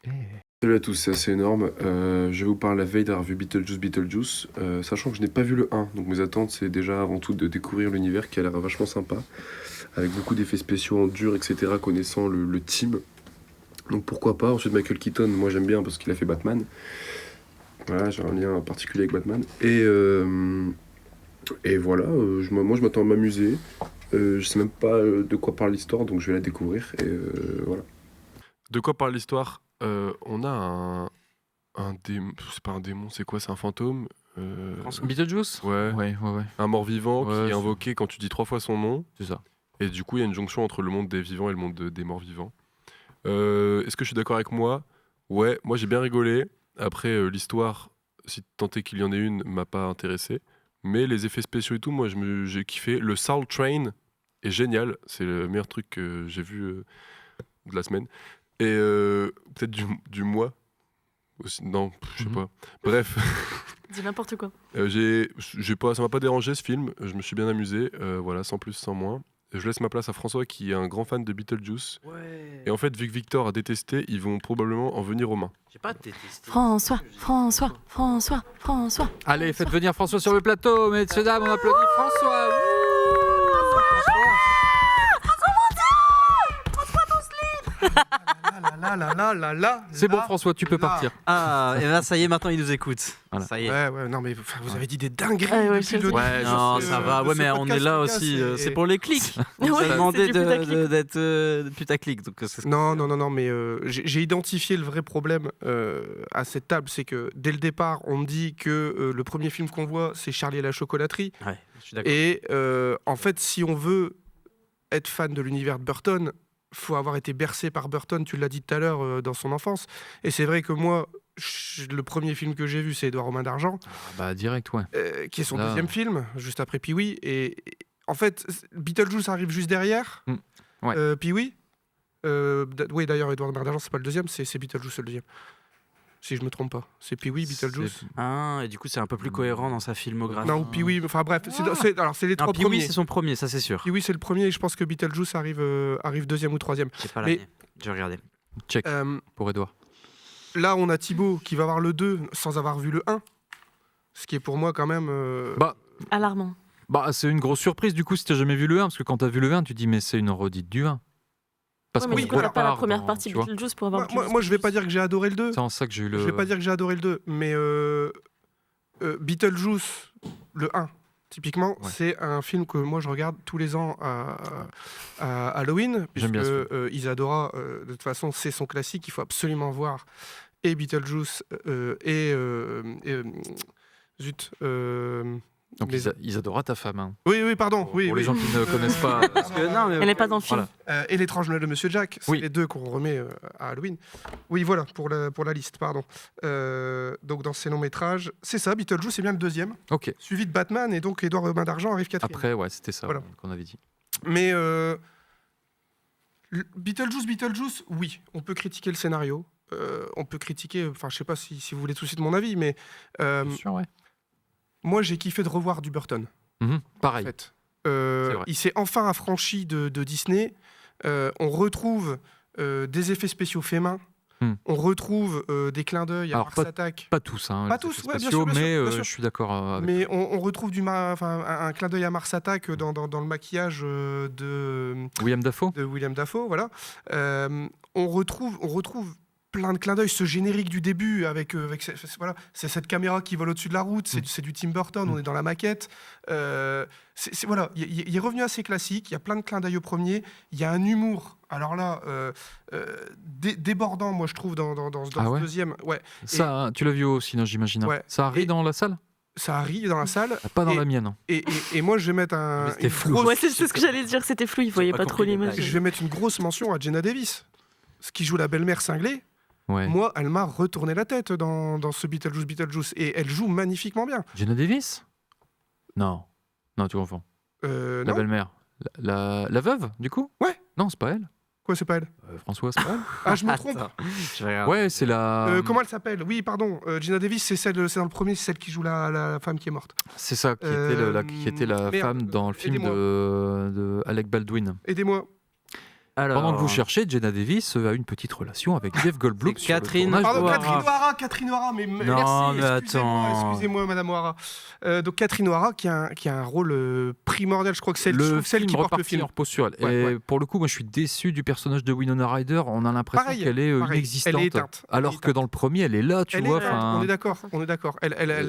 Salut à tous, c'est assez énorme. Je vais vous parler la veille d'avoir vu Beetlejuice, sachant que je n'ai pas vu le 1. Donc mes attentes, c'est déjà avant tout de découvrir l'univers qui a l'air vachement sympa, avec beaucoup d'effets spéciaux en dur, etc., connaissant le team. Donc pourquoi pas. Ensuite Michael Keaton, moi j'aime bien parce qu'il a fait Batman. Voilà, j'ai un lien particulier avec Batman. Et voilà, moi je m'attends à m'amuser. Je sais même pas de quoi parle l'histoire, donc je vais la découvrir. Et voilà. De quoi parle l'histoire? On a un démon. C'est pas un démon, c'est quoi? C'est un fantôme? Beetlejuice? Ouais. Un mort-vivant qui est invoqué quand tu dis 3 fois son nom. C'est ça. Et du coup, il y a une jonction entre le monde des vivants et le monde des morts-vivants. Est-ce que je suis d'accord avec moi? Ouais, moi j'ai bien rigolé. Après, l'histoire, si tant est qu'il y en ait une, m'a pas intéressé. Mais les effets spéciaux et tout, moi j'ai kiffé. Le Soul Train est génial. C'est le meilleur truc que j'ai vu de la semaine. Et peut-être du mois aussi. Non, je sais pas. Bref. Dis n'importe quoi. Ça m'a pas dérangé ce film. Je me suis bien amusé. Voilà, sans plus, sans moins. Je laisse ma place à François qui est un grand fan de Beetlejuice. Ouais. Et en fait, vu que Victor a détesté, ils vont probablement en venir aux mains. J'ai pas détesté. François. Allez, faites venir François sur le plateau, messieurs, dames, on applaudit François. C'est bon, François, tu peux partir. Ah, et là, ça y est, maintenant il nous écoute. Voilà. Ça y est. Ouais, non, mais vous avez dit des dingueries Ouais, depuis le Ouais, non, ça va. Ouais, mais on est là aussi. C'est pour les clics. On nous a demandé d'être putaclic. Donc Non, mais j'ai identifié le vrai problème à cette table, c'est que dès le départ, on me dit que le premier film qu'on voit, c'est Charlie et la chocolaterie. Ouais, je suis d'accord. Et en fait, si on veut être fan de l'univers de Burton, faut avoir été bercé par Burton, tu l'as dit tout à l'heure, dans son enfance. Et c'est vrai que moi, le premier film que j'ai vu, c'est Édouard aux mains d'argent. Direct, ouais. Qui est son deuxième film, juste après Pee-wee. Et en fait, Beetlejuice arrive juste derrière. Ouais. Pee-wee. Oui, d'ailleurs, Édouard aux mains d'argent, c'est pas le deuxième, c'est Beetlejuice, le deuxième. Si je me trompe pas. C'est Pee-wee, Beetlejuice. Ah, et du coup, c'est un peu plus cohérent dans sa filmographie. Non, Pee-wee, enfin bref, c'est les 3 Pee-wee, premiers. c'est son premier, ça c'est sûr. Pee-wee, c'est le premier, et je pense que Beetlejuice arrive deuxième ou troisième. J'ai pas l'année. Je vais regarder. Check pour Edouard. Là, on a Thibaut qui va voir le 2 sans avoir vu le 1. Ce qui est pour moi quand même... Alarmant. C'est une grosse surprise du coup si t'as jamais vu le 1, parce que quand t'as vu le 1, tu dis mais c'est une redite du 1. parce Ouais, qu'on mais oui, du coup, t'as pas la repart première dans- partie tu vois. Beetlejuice pour avoir Moi, je vais pas dire que j'ai adoré le 2. C'est en ça que j'ai eu le. Je vais pas dire que j'ai adoré le 2, mais Beetlejuice, le 1, typiquement, Ouais. c'est un film que moi je regarde tous les ans à Halloween, J'aime puisque bien ce Isadora, de toute façon, c'est son classique, il faut absolument voir. Et Beetlejuice zut. Donc mais- ils adorent ta femme. Hein. Oui, pardon. Pour Oui, les oui. gens qui ne connaissent pas. Parce que, non, mais Elle n'est pas dans le film. Voilà. Et l'étrange Noël de Monsieur Jack, c'est Oui. les deux qu'on remet à Halloween. Oui, voilà, pour la liste, pardon. Donc dans ces longs métrages, c'est ça, Beetlejuice, c'est bien le deuxième, Ok. suivi de Batman, et donc Édouard Main d'Argent arrive quatrième. Après, ouais, c'était ça Voilà. qu'on avait dit. Mais Beetlejuice, oui, on peut critiquer le scénario. On peut critiquer, enfin, je sais pas si vous voulez tout de suite mon avis, mais Bien sûr, ouais. moi j'ai kiffé de revoir du Burton. Mhm, En pareil. fait. vrai. Il s'est enfin affranchi de Disney. On retrouve des effets spéciaux faits main. On retrouve des clins d'œil à Alors, Mars Attack. Pas tous, hein, Pas les tous, effets ouais, bien spéciaux, sûr, bien mais sûr, bien sûr. je suis d'accord avec. Mais on retrouve un clin d'œil à Mars Attack dans le maquillage de William Dafoe. William Dafoe. Voilà. On retrouve plein de clins d'œil, ce générique du début avec voilà, c'est cette caméra qui vole au-dessus de la route, c'est du Tim Burton, on est dans la maquette. Voilà, il est revenu assez classique, il y a plein de clins d'œil au premier, il y a un humour, alors là, débordant, moi je trouve, dans Ah ouais ce deuxième. Ouais. Ça, tu l'as vu au cinéma, j'imagine. Hein. Ouais. Ça arrive Et- dans la salle Ça arrive dans la salle. Pas dans et- la mienne. Hein. Et moi, je vais mettre Mais c'était une flou. grosse- Ouais, c'est ce que j'allais dire, c'était flou, il voyait pas pas trop compris les l'image. je vais mettre une grosse mention à Jenna Davis, ce qui joue la belle-mère cinglée. Ouais. Moi, elle m'a retourné la tête dans ce Beetlejuice, et elle joue magnifiquement bien. Jenna Davis Non. Non, tu confonds. La Non, belle-mère. La veuve, du coup Ouais. Non, c'est pas elle. quoi, c'est pas elle? François, c'est pas elle. Ah, je me trompe. Attends, je vais regarder. Ouais, c'est la. Comment elle s'appelle? Oui, pardon. Jenna Davis, c'est dans le premier, c'est celle qui joue la femme qui est morte. C'est ça, qui était la merde, femme dans le film aidez-moi. de Alec Baldwin. Aidez-moi. Alors, Pendant que vous cherchez, Jenna Davis a une petite relation avec Jeff Goldblum. C'est sur le Catherine tournage de- Pardon, O'Hara. Catherine O'Hara, mais Non, merci. mais Excusez-moi, attends. excusez-moi, Madame O'Hara. Donc Catherine O'Hara qui a un rôle primordial, je crois que c'est Le celle film qui porte le reparti film. en repose sur elle. Ouais, Et ouais. pour le coup, moi, je suis déçu du personnage de Winona Ryder. On a l'impression Pareil, qu'elle est pareil. inexistante. Elle est éteinte. Alors Elle est que dans le premier, elle est là, tu Elle vois. est là, enfin, on est d'accord, on est d'accord.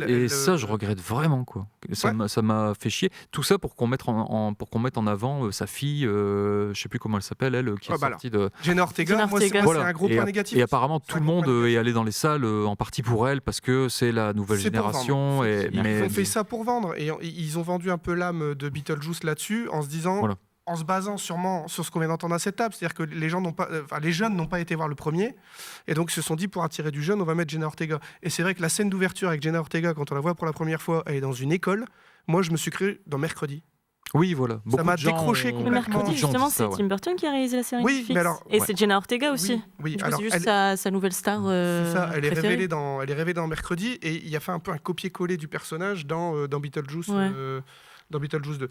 Et ça, je regrette vraiment, quoi. Ça m'a fait chier. Tout ça pour qu'on mette pour qu'on mette en avant sa fille, je sais plus comment elle s'appelle, elle, qui est bah sortie de. Jenna Ortega, Jenna moi, c'est Ortega. moi, Voilà. c'est un gros Et point a- négatif. Et apparemment, C'est tout un le gros monde point négatif. est allé dans les salles en partie pour elle parce que c'est la nouvelle C'est pour génération. vendre. Et, Ils mais ont fait ça pour vendre. Et ils ont vendu un peu l'âme de Beetlejuice là-dessus en se disant, Voilà. en se basant sûrement sur ce qu'on vient d'entendre à cette table, c'est-à-dire que les jeunes n'ont pas été voir le premier, et donc ils se sont dit, pour attirer du jeune, on va mettre Jenna Ortega. Et c'est vrai que la scène d'ouverture avec Jenna Ortega, quand on la voit pour la première fois, elle est dans une école. Moi, je me suis cru dans Mercredi. oui, voilà. Beaucoup m'a de gens décroché ont- Le complètement. mercredi, beaucoup de gens justement, disent ça, c'est ouais. Tim Burton qui a réalisé la série Oui, Netflix. mais alors- Et ouais. c'est Jenna Ortega aussi. Oui, Du coup, alors c'est juste sa nouvelle star c'est ça, elle est préférée. révélée dans Mercredi, et il a fait un peu un copier-coller du personnage dans Beetlejuice. Ouais. Dans Beetlejuice 2.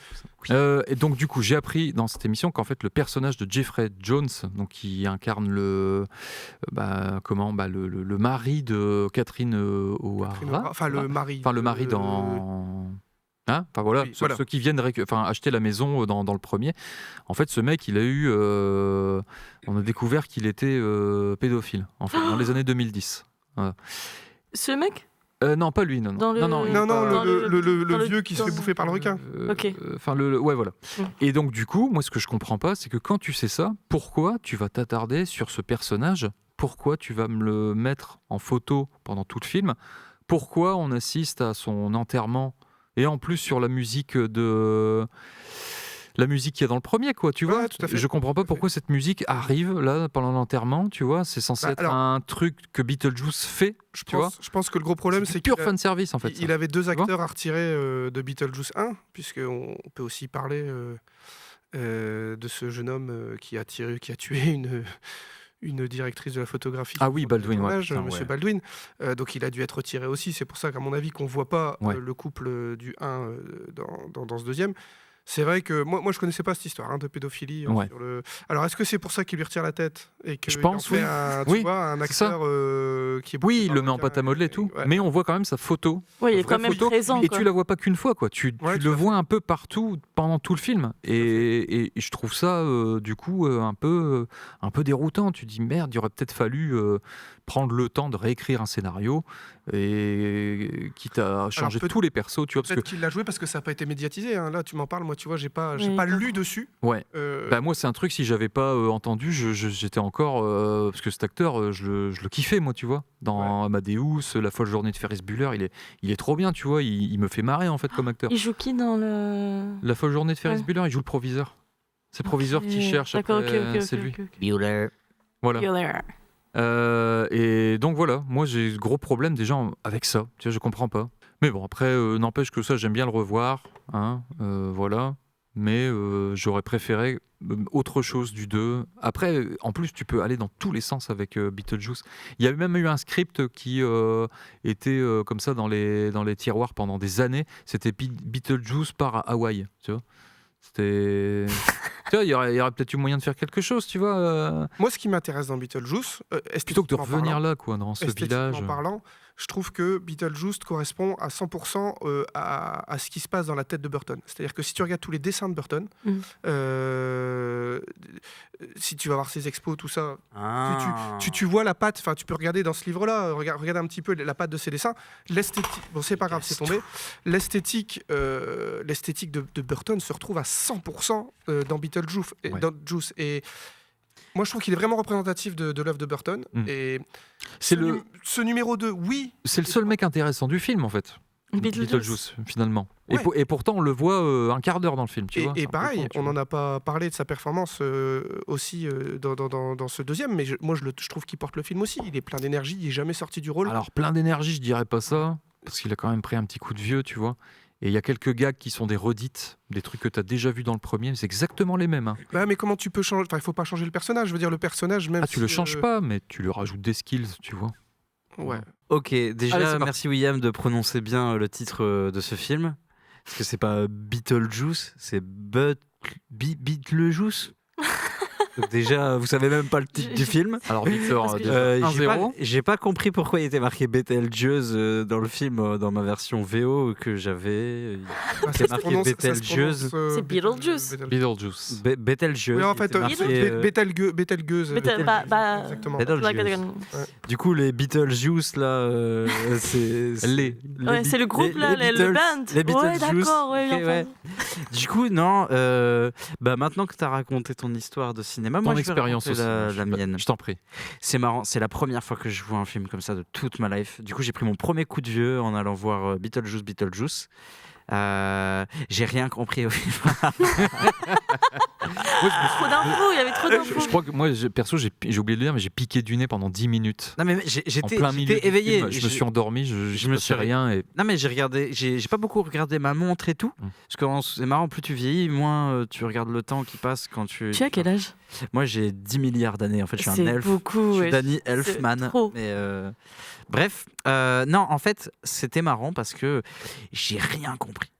Et donc du coup, j'ai appris dans cette émission qu'en fait le personnage de Jeffrey Jones, donc qui incarne le mari de Catherine O'Hara, Enfin, le mari. enfin le mari dans hein, enfin voilà, Oui, ceux, voilà. ceux qui viennent acheter la maison dans le premier. En fait, ce mec, il a eu, on a découvert qu'il était pédophile en fait dans les années 2010. Voilà. Ce mec Non, pas lui, non. Dans le- non, il- Non, non, Dans le vieux qui se dans- fait bouffer par le requin. Ok. Enfin, ouais, voilà. Mm. Et donc, du coup, moi, ce que je comprends pas, c'est que quand tu sais ça, pourquoi tu vas t'attarder sur ce personnage? Pourquoi tu vas me le mettre en photo pendant tout le film? Pourquoi on assiste à son enterrement? Et en plus, sur la musique qu'il y a dans le premier, quoi, tu Ouais, vois. tout à fait. Je comprends pas Tout à pourquoi cette musique arrive là pendant l'enterrement, tu vois. C'est censé Bah, être alors- un truc que Beetlejuice fait, tu vois. Je pense que le gros problème, c'est C'est qu'il pur fan service en fait. il avait deux vois acteurs à retirer de Beetlejuice 1, puisqu'on peut aussi parler de ce jeune homme qui a tué une directrice de la photographie. Ah oui, sur le Baldwin, ouais, tournage, putain, Monsieur ouais. Baldwin. Donc il a dû être retiré aussi. C'est pour ça qu'à mon avis, qu'on voit pas Ouais. le couple du 1 dans ce deuxième. C'est vrai que moi je connaissais pas cette histoire de pédophilie. Ouais. Sur le... Alors est-ce que c'est pour ça qu'il lui retire la tête et que Je pense, fait oui. un, Oui, un c'est ça. acteur qui est Oui, il le met en pâte à modeler et tout, Ouais. mais on voit quand même sa photo. Oui, il est vraie quand même photo, présent. et quoi. tu la vois pas qu'une fois, quoi. Tu Ouais, tout le à fait. vois un peu partout pendant tout le film, et je trouve ça du coup un peu déroutant. Tu dis merde, il aurait peut-être fallu prendre le temps de réécrire un scénario et quitte à changer peut- tous les persos, tu vois, parce Peut-être que qu'il l'a joué parce que ça n'a pas été médiatisé. Là, tu m'en parles. Moi, tu vois, j'ai pas Oui, lu dessus. ouais. Euh, Bah moi c'est un truc, si j'avais pas entendu, j'étais encore parce que cet acteur je le kiffais, moi, tu vois, dans Amadeus, La folle journée de Ferris Bueller, il est trop bien, tu vois, il me fait marrer en fait comme acteur. Il joue qui dans le. La folle journée de Ferris Ouais. Bueller, il joue le proviseur. C'est le proviseur qui cherche D'accord, après, ok, c'est lui. Bueller. Voilà. Bueller. Et donc voilà, moi j'ai ce gros problème déjà avec ça, tu vois, je comprends pas. Mais bon, après, n'empêche que ça, j'aime bien le revoir, hein, voilà. Mais j'aurais préféré autre chose du 2. Après, en plus, tu peux aller dans tous les sens avec Beetlejuice. Il y avait même eu un script qui était comme ça dans les tiroirs pendant des années. C'était Beetlejuice par Hawaï, tu vois. C'était... tu vois, il y aurait peut-être eu moyen de faire quelque chose, tu vois. Moi, ce qui m'intéresse dans Beetlejuice, Plutôt que de esthétiquement revenir parlant, là, quoi, dans ce esthétiquement village. parlant, je trouve que Beetlejuice correspond à 100% à ce qui se passe dans la tête de Burton. C'est-à-dire que si tu regardes tous les dessins de Burton, si tu vas voir ses expos, tout ça, tu vois la patte, enfin tu peux regarder dans ce livre-là, regarde un petit peu la patte de ses dessins, l'esthétique, bon c'est pas grave, c'est tombé, l'esthétique de Burton se retrouve à 100% dans Beetlejuice. Et moi je trouve qu'il est vraiment représentatif de l'œuvre de Burton. Et C'est ce numéro 2, oui. C'est le seul mec intéressant du film, en fait. Beetlejuice, finalement. Ouais. Et pourtant, on le voit un quart d'heure dans le film, tu vois. Et c'est un peu pareil, con, tu on vois. n'en a pas parlé de sa performance aussi dans ce deuxième, mais je trouve qu'il porte le film aussi. Il est plein d'énergie, il est jamais sorti du rôle. Alors, plein d'énergie, je dirais pas ça, parce qu'il a quand même pris un petit coup de vieux, tu vois. Et il y a quelques gags qui sont des redites, des trucs que tu as déjà vu dans le premier, mais c'est exactement les mêmes. Hein. Bah, mais comment tu peux changer? Enfin, il faut pas changer le personnage. Je veux dire, le personnage, même. Ah, tu le si, changes pas, mais tu lui rajoutes des skills, tu vois. Ouais. Ok, déjà, Allez, c'est parti. merci William de prononcer bien le titre de ce film. Parce que c'est pas Beetlejuice, c'est Beetlejuice. Donc déjà, vous savez même pas le titre du film. Alors, Victor, Parce que déjà, J'ai 1-0. j'ai pas compris pourquoi il était marqué Beetlejuice dans le film, dans ma version VO que j'avais. Bah, C'est marqué Beetlejuice. C'est Beetlejuice. Beetlejuice. Beetlejuice. Oui, en fait, il était marqué, Betelgeuse. Exactement. Exactement. Beetlejuice. Du coup, les Beetlejuice, là, c'est. Ouais, c'est le groupe, là, le Beatles- band. Les Ouais, Beetlejuice. d'accord, ouais, Ok, enfin. ouais. Du coup, non, maintenant que tu as raconté ton histoire de cinéma, moi, Ton je vais expérience raconter aussi. la mienne. Je t'en prie. C'est marrant, c'est la première fois que je vois un film comme ça de toute ma life. Du coup, j'ai pris mon premier coup de vieux en allant voir Beetlejuice. J'ai rien compris au film. Trop d'infos, il y avait trop d'infos. Je crois que moi, perso, j'ai oublié de le dire, mais j'ai piqué du nez pendant 10 minutes. Non, mais En j'étais plein milieu du éveillé. film, je me suis endormi, je me me suis suis rien. Et... Non, mais j'ai regardé, j'ai pas beaucoup regardé ma montre et tout. Parce que c'est marrant, plus tu vieillis, moins tu regardes le temps qui passe quand tu. Tu as quel âge? Moi, j'ai 10 milliards d'années. En fait, je suis un C'est elfe. beaucoup, Je suis ouais. Danny C'est Elfman. trop. Mais bref, non, en fait, c'était marrant parce que j'ai rien compris.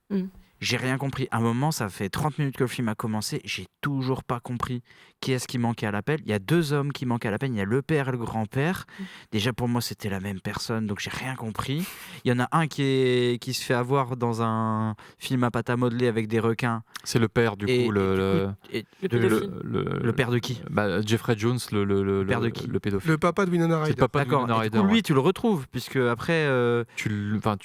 J'ai rien compris. À un moment, ça fait 30 minutes que le film a commencé. J'ai toujours pas compris qui est-ce qui manquait à l'appel. Il y a deux hommes qui manquent à l'appel. Il y a le père et le grand-père. Déjà, pour moi, c'était la même personne, donc j'ai rien compris. Il y en a un qui se fait avoir dans un film à pâte à modeler avec des requins. C'est le père, du coup, le père de qui? Jeffrey Jones, le père de qui? Le pédophile. Le papa de Winona Ryder. C'est le papa de D'accord. Winona Et du Ryder. coup, lui, ouais. tu le retrouves, puisque après.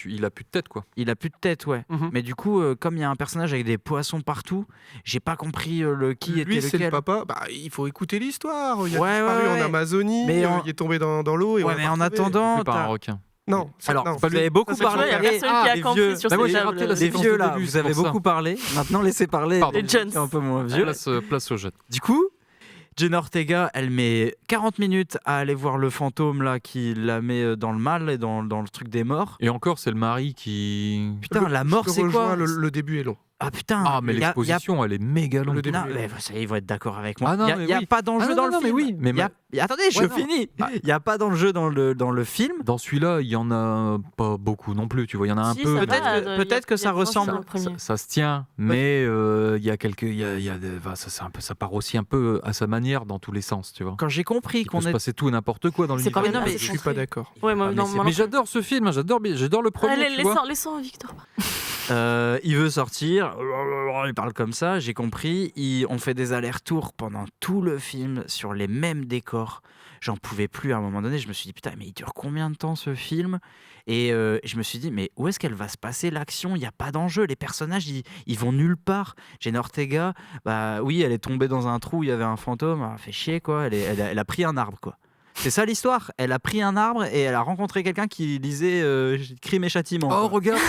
Il a plus de tête, quoi. Il a plus de tête, ouais. Mais du coup, comme il y a un personnage avec des poissons partout, j'ai pas compris qui Lui, était c'est lequel. le papa. Bah, il faut écouter l'histoire. Il a Ouais, disparu ouais, en Amazonie. Mais Il est tombé dans l'eau. Et Ouais, on l'a mais pas en retrouvé. attendant, Fait par un t'as- requin. Non, Alors, non, vous avez beaucoup ça, c'est parlé. Il y a personne qui a les compris vieux. sur Bah, moi, ces j'ai tables. raté la Les séquence vieux de là, début, vous c'est avez pour ça. beaucoup parlé. Maintenant, laissez parler Pardon. Les Jones. un peu moins vieux. Place au jet. Du coup, Jenna Ortega, elle met 40 minutes à aller voir le fantôme là qui la met dans le mal et dans le truc des morts. Et encore, c'est le mari qui. Putain, la mort, Je c'est rejoins, quoi le début est long. Ah putain. Ah, mais y a- l'exposition, elle est méga longue. Le début, Non, mais ça, ils vont être d'accord avec moi. Ah non, Il mais n'y a oui. pas d'enjeu Ah non, dans le non, mais film. oui, mais Attendez, je Ouais, non. finis. Il n'y a pas d'enjeu dans le film. Dans celui-là, il y en a pas beaucoup non plus. Tu vois, il y en a un Si, peu. ça mais- va, peut-être que il y a ça ressemble dans le premier. Ça se tient, mais il y a quelques, il y a ça part aussi un peu à sa manière dans tous les sens, tu vois. Quand j'ai compris Il peut qu'on se est. passer tout et n'importe quoi dans C'est quand l'univers. même mais assez Je suis pas centré. d'accord. Ouais, moi, Ah, non, moi mais non j'adore ce film, hein, j'adore le premier. Allez, tu vois. laissons Victor. Il veut sortir, il parle comme ça, j'ai compris. On fait des allers-retours pendant tout le film sur les mêmes décors. J'en pouvais plus à un moment donné. Je me suis dit, putain, mais il dure combien de temps ce film ? Et je me suis dit, mais où est-ce qu'elle va se passer l'action ? Il n'y a pas d'enjeu. Les personnages, ils vont nulle part. Jenna Ortega, bah oui, elle est tombée dans un trou où il y avait un fantôme. Elle fait chier, quoi. Elle a pris un arbre, quoi. C'est ça l'histoire. Elle a pris un arbre et elle a rencontré quelqu'un qui lisait Crime et Châtiment. Oh, quoi. regarde,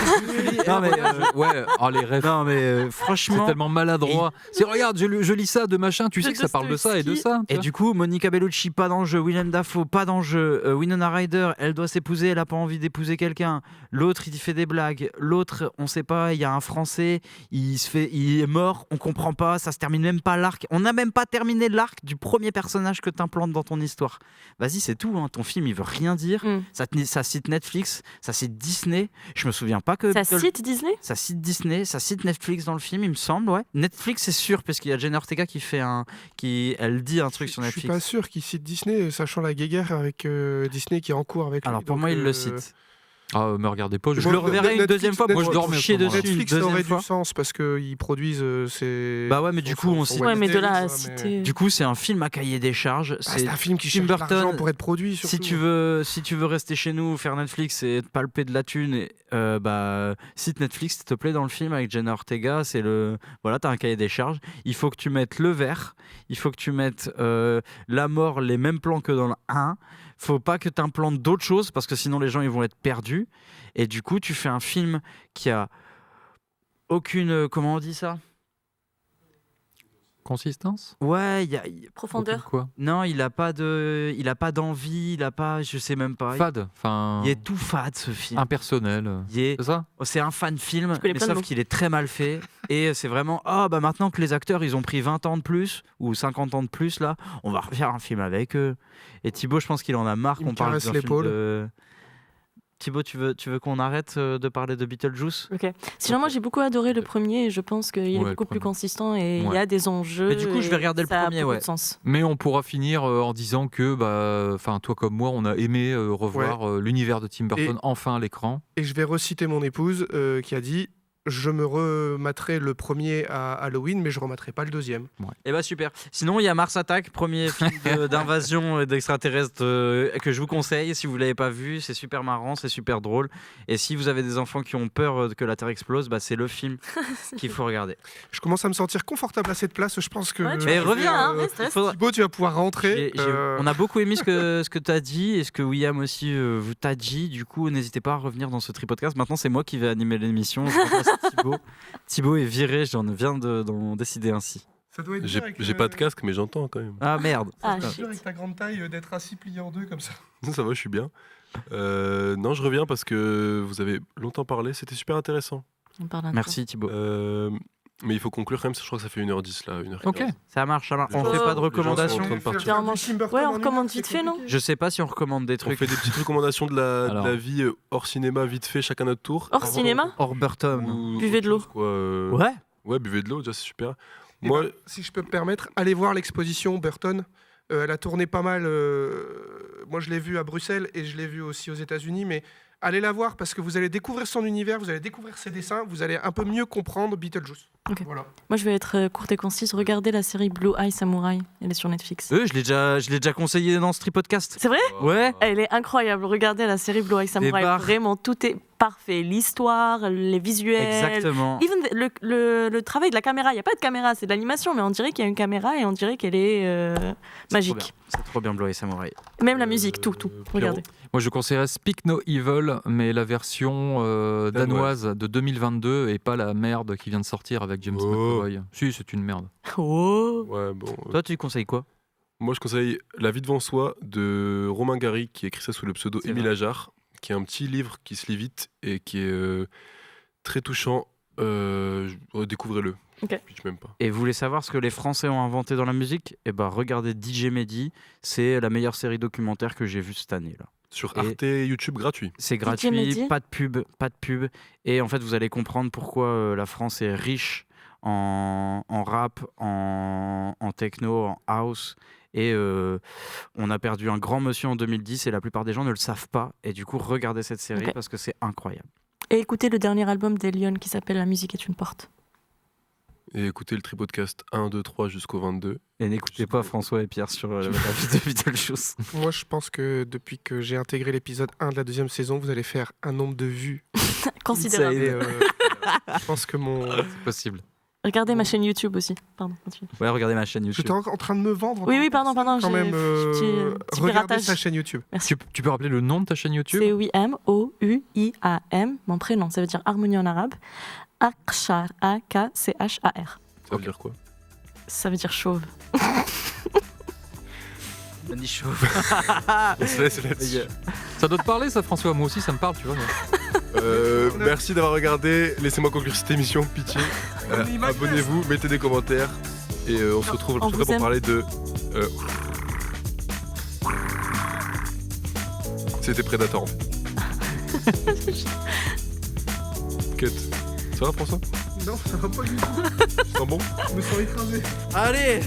Non, mais, ouais, oh, les rêves. Non, mais C'est franchement. tellement maladroit. C'est regarde, je lis ça de machin, tu sais que ça parle de ça et de ça. tu Et vois. du coup, Monica Bellucci, pas d'enjeu. Willem Dafoe, pas d'enjeu. Winona Ryder, elle doit s'épouser, elle a pas envie d'épouser quelqu'un. L'autre, il fait des blagues. L'autre, on sait pas, il y a un Français, il est mort, on comprend pas, ça se termine même pas l'arc. On n'a même pas terminé l'arc du premier personnage que t'implantes dans ton histoire. Vas-y, c'est tout. Hein. Ton film, il veut rien dire. Ça cite Netflix, ça cite Disney. Je me souviens pas que. Ça cite Disney ? Ça cite Disney, ça cite Netflix dans le film, il me semble, ouais. Netflix, c'est sûr, parce qu'il y a Jenna Ortega elle dit un truc sur Je suis Netflix. pas sûr qu'il cite Disney, sachant la guéguerre avec Disney qui est en cours avec lui. Alors pour donc, moi, il le cite. Ah, me regardez pas. Je le reverrai une deuxième fois. Moi, je dors chier dessus une Netflix, ça deuxième aurait fois. du sens parce qu'ils produisent ces. Bah ouais, mais du coup, on cite. Ouais, mais de là à ça, citer. Du coup, c'est un film à cahier des charges. C'est un film qui Tim cherche l'argent Burton. pour être produit. Surtout. Si tu veux rester chez nous, faire Netflix et te palper de la thune, cite Netflix, s'il te plaît, dans le film avec Jenna Ortega. Voilà, t'as un cahier des charges. Il faut que tu mettes le vert. Il faut que tu mettes la mort, les mêmes plans que dans le 1. Faut pas que tu implantes d'autres choses parce que sinon les gens ils vont être perdus. Et du coup, tu fais un film qui a aucune. Comment on dit ça ? Consistance. Ouais, Profondeur. Quoi. Non, il a pas d'envie, il a pas, je sais même pas. Fade. Enfin. Il est tout fade ce film. Impersonnel. C'est ça. C'est un fan film, connais mais plein de sauf mots. qu'il est très mal fait. Et c'est vraiment, maintenant que les acteurs ils ont pris 20 ans de plus ou 50 ans de plus là, on va refaire un film avec eux. Et Thibaut, je pense qu'il en a marre Il qu'on me parle caresse d'un film l'épaule. de. Thibaut, tu veux qu'on arrête de parler de Beetlejuice ? Ok. Sinon, moi, j'ai beaucoup adoré le premier et je pense qu'il est Ouais, le beaucoup plus premier. consistant et il y Ouais. a des enjeux. Mais du coup, je vais et regarder le ça a premier, beaucoup ouais. de sens. Mais on pourra finir en disant que, toi comme moi, on a aimé revoir l'univers de Tim Burton enfin à l'écran. Et je vais reciter mon épouse qui a dit je me rematerai le premier à Halloween, mais je rematerai pas le deuxième. Eh bah super. Sinon, il y a Mars Attack, premier film d'invasion et d'extraterrestres que je vous conseille. Si vous l'avez pas vu, c'est super marrant, c'est super drôle. Et si vous avez des enfants qui ont peur que la Terre explose, c'est le film qu'il faut regarder. Je commence à me sentir confortable à cette place. Je pense que. Ouais, tu Mais vas reviens, hein, reste. Thibaut, tu vas pouvoir rentrer. On a beaucoup aimé ce que tu as dit et ce que William aussi t'a dit. Du coup, n'hésitez pas à revenir dans ce tri-podcast. Maintenant, c'est moi qui vais animer l'émission. Je remplace Thibaut est viré, j'en viens d'en décider ainsi. Ça doit être dur avec, J'ai pas de casque, mais j'entends quand même. Ah merde. Ah, ça doit être shit. dur avec ta grande taille d'être assis plié en deux comme ça. Ça va, je suis bien. Non, je reviens parce que vous avez longtemps parlé, c'était super intéressant. On parle un Merci Thibaut. Mais il faut conclure quand même, je crois que ça fait 1h10 là, 1h15. Ok. Ça marche. Alors, on Les fait gens pas de sont- recommandations. les gens sont en train de partir. Ouais, on recommande vite fait, non ? Je sais pas si on recommande des On trucs fait des petites recommandations de Alors. la vie hors cinéma vite fait, chacun notre tour. Hors cinéma ? hors Burton. Ou Buvez autre de l'eau. chose, quoi, Ouais. Ouais, buvez de l'eau, déjà c'est super. Et Moi, si je peux me permettre, allez voir l'exposition Burton. Elle a tourné pas mal. Moi, je l'ai vue à Bruxelles et je l'ai vue aussi aux États-Unis. Mais allez la voir parce que vous allez découvrir son univers, vous allez découvrir ses dessins, vous allez un peu mieux comprendre Beetlejuice. Ok. Voilà. Moi, je vais être courte et concise. Regardez la série Blue Eye Samurai. Elle est sur Netflix. Je l'ai déjà conseillé dans ce podcast. C'est vrai ? Ouais. Elle est incroyable. Regardez la série Blue Eye Samurai. barres. Vraiment, tout est parfait. L'histoire, les visuels. Exactement. Even le travail de la caméra. Il n'y a pas de caméra, c'est de l'animation, mais on dirait qu'il y a une caméra et on dirait qu'elle est magique. C'est trop bien, Blue Eye Samurai. Même la musique, tout. Regardez. Moi, je conseillerais Speak No Evil, mais la version danoise de 2022 et pas la merde qui vient de sortir avec James McAvoy. Si, c'est une merde. Oh. ouais, bon. Toi, tu conseilles quoi ? Moi, je conseille La vie devant soi de Romain Gary, qui écrit ça sous le pseudo C'est Émile vrai. Ajar, qui est un petit livre qui se lit vite et qui est très touchant. Découvrez-le. Ok. Je pitch même pas. Et vous voulez savoir ce que les Français ont inventé dans la musique ? Eh ben, regardez DJ Mehdi, c'est la meilleure série documentaire que j'ai vue cette année là. Sur Et- Arte YouTube gratuit. C'est Mehdi. gratuit, pas de pub. Et en fait, vous allez comprendre pourquoi la France est riche en rap, en techno, en house. Et on a perdu un grand monsieur en 2010 et la plupart des gens ne le savent pas. Et du coup, regardez cette série Ok. parce que c'est incroyable. Et écoutez le dernier album des Lyon qui s'appelle La musique est une porte. Et écoutez le Tripodcast 1, 2, 3 jusqu'au 22. Et n'écoutez pas François et Pierre sur la vie de Beetlejuice. Moi, je pense que depuis que j'ai intégré l'épisode 1 de la deuxième saison, vous allez faire un nombre de vues. Considérable. Et, je pense que mon. C'est possible. Regardez ma chaîne YouTube aussi. Pardon, continue. Ouais, regardez ma chaîne YouTube. J'étais en train de me vendre. Oui, pardon, Quand j'ai même, petit regardez piratage. sa chaîne YouTube. Merci. Tu peux rappeler le nom de ta chaîne YouTube ? C'est Ouiam, O-U-I-A-M, mon prénom, ça veut dire harmonie en arabe. Akshar, A-K-C-H-A-R. Ça veut dire quoi? Ça veut dire chauve. Mani chauve. On se laisse là-dessus. Ça doit te parler ça François, moi aussi ça me parle, tu vois. Merci d'avoir regardé. Laissez-moi conclure cette émission, pitié. Abonnez-vous, mettez des commentaires. Et on se retrouve la On prochaine vous fois pour aime. parler de. C'était Predator en fait. Cut. Ça va François? Non, ça va pas du tout. Tu sens bon? Je me sens écrasé. Allez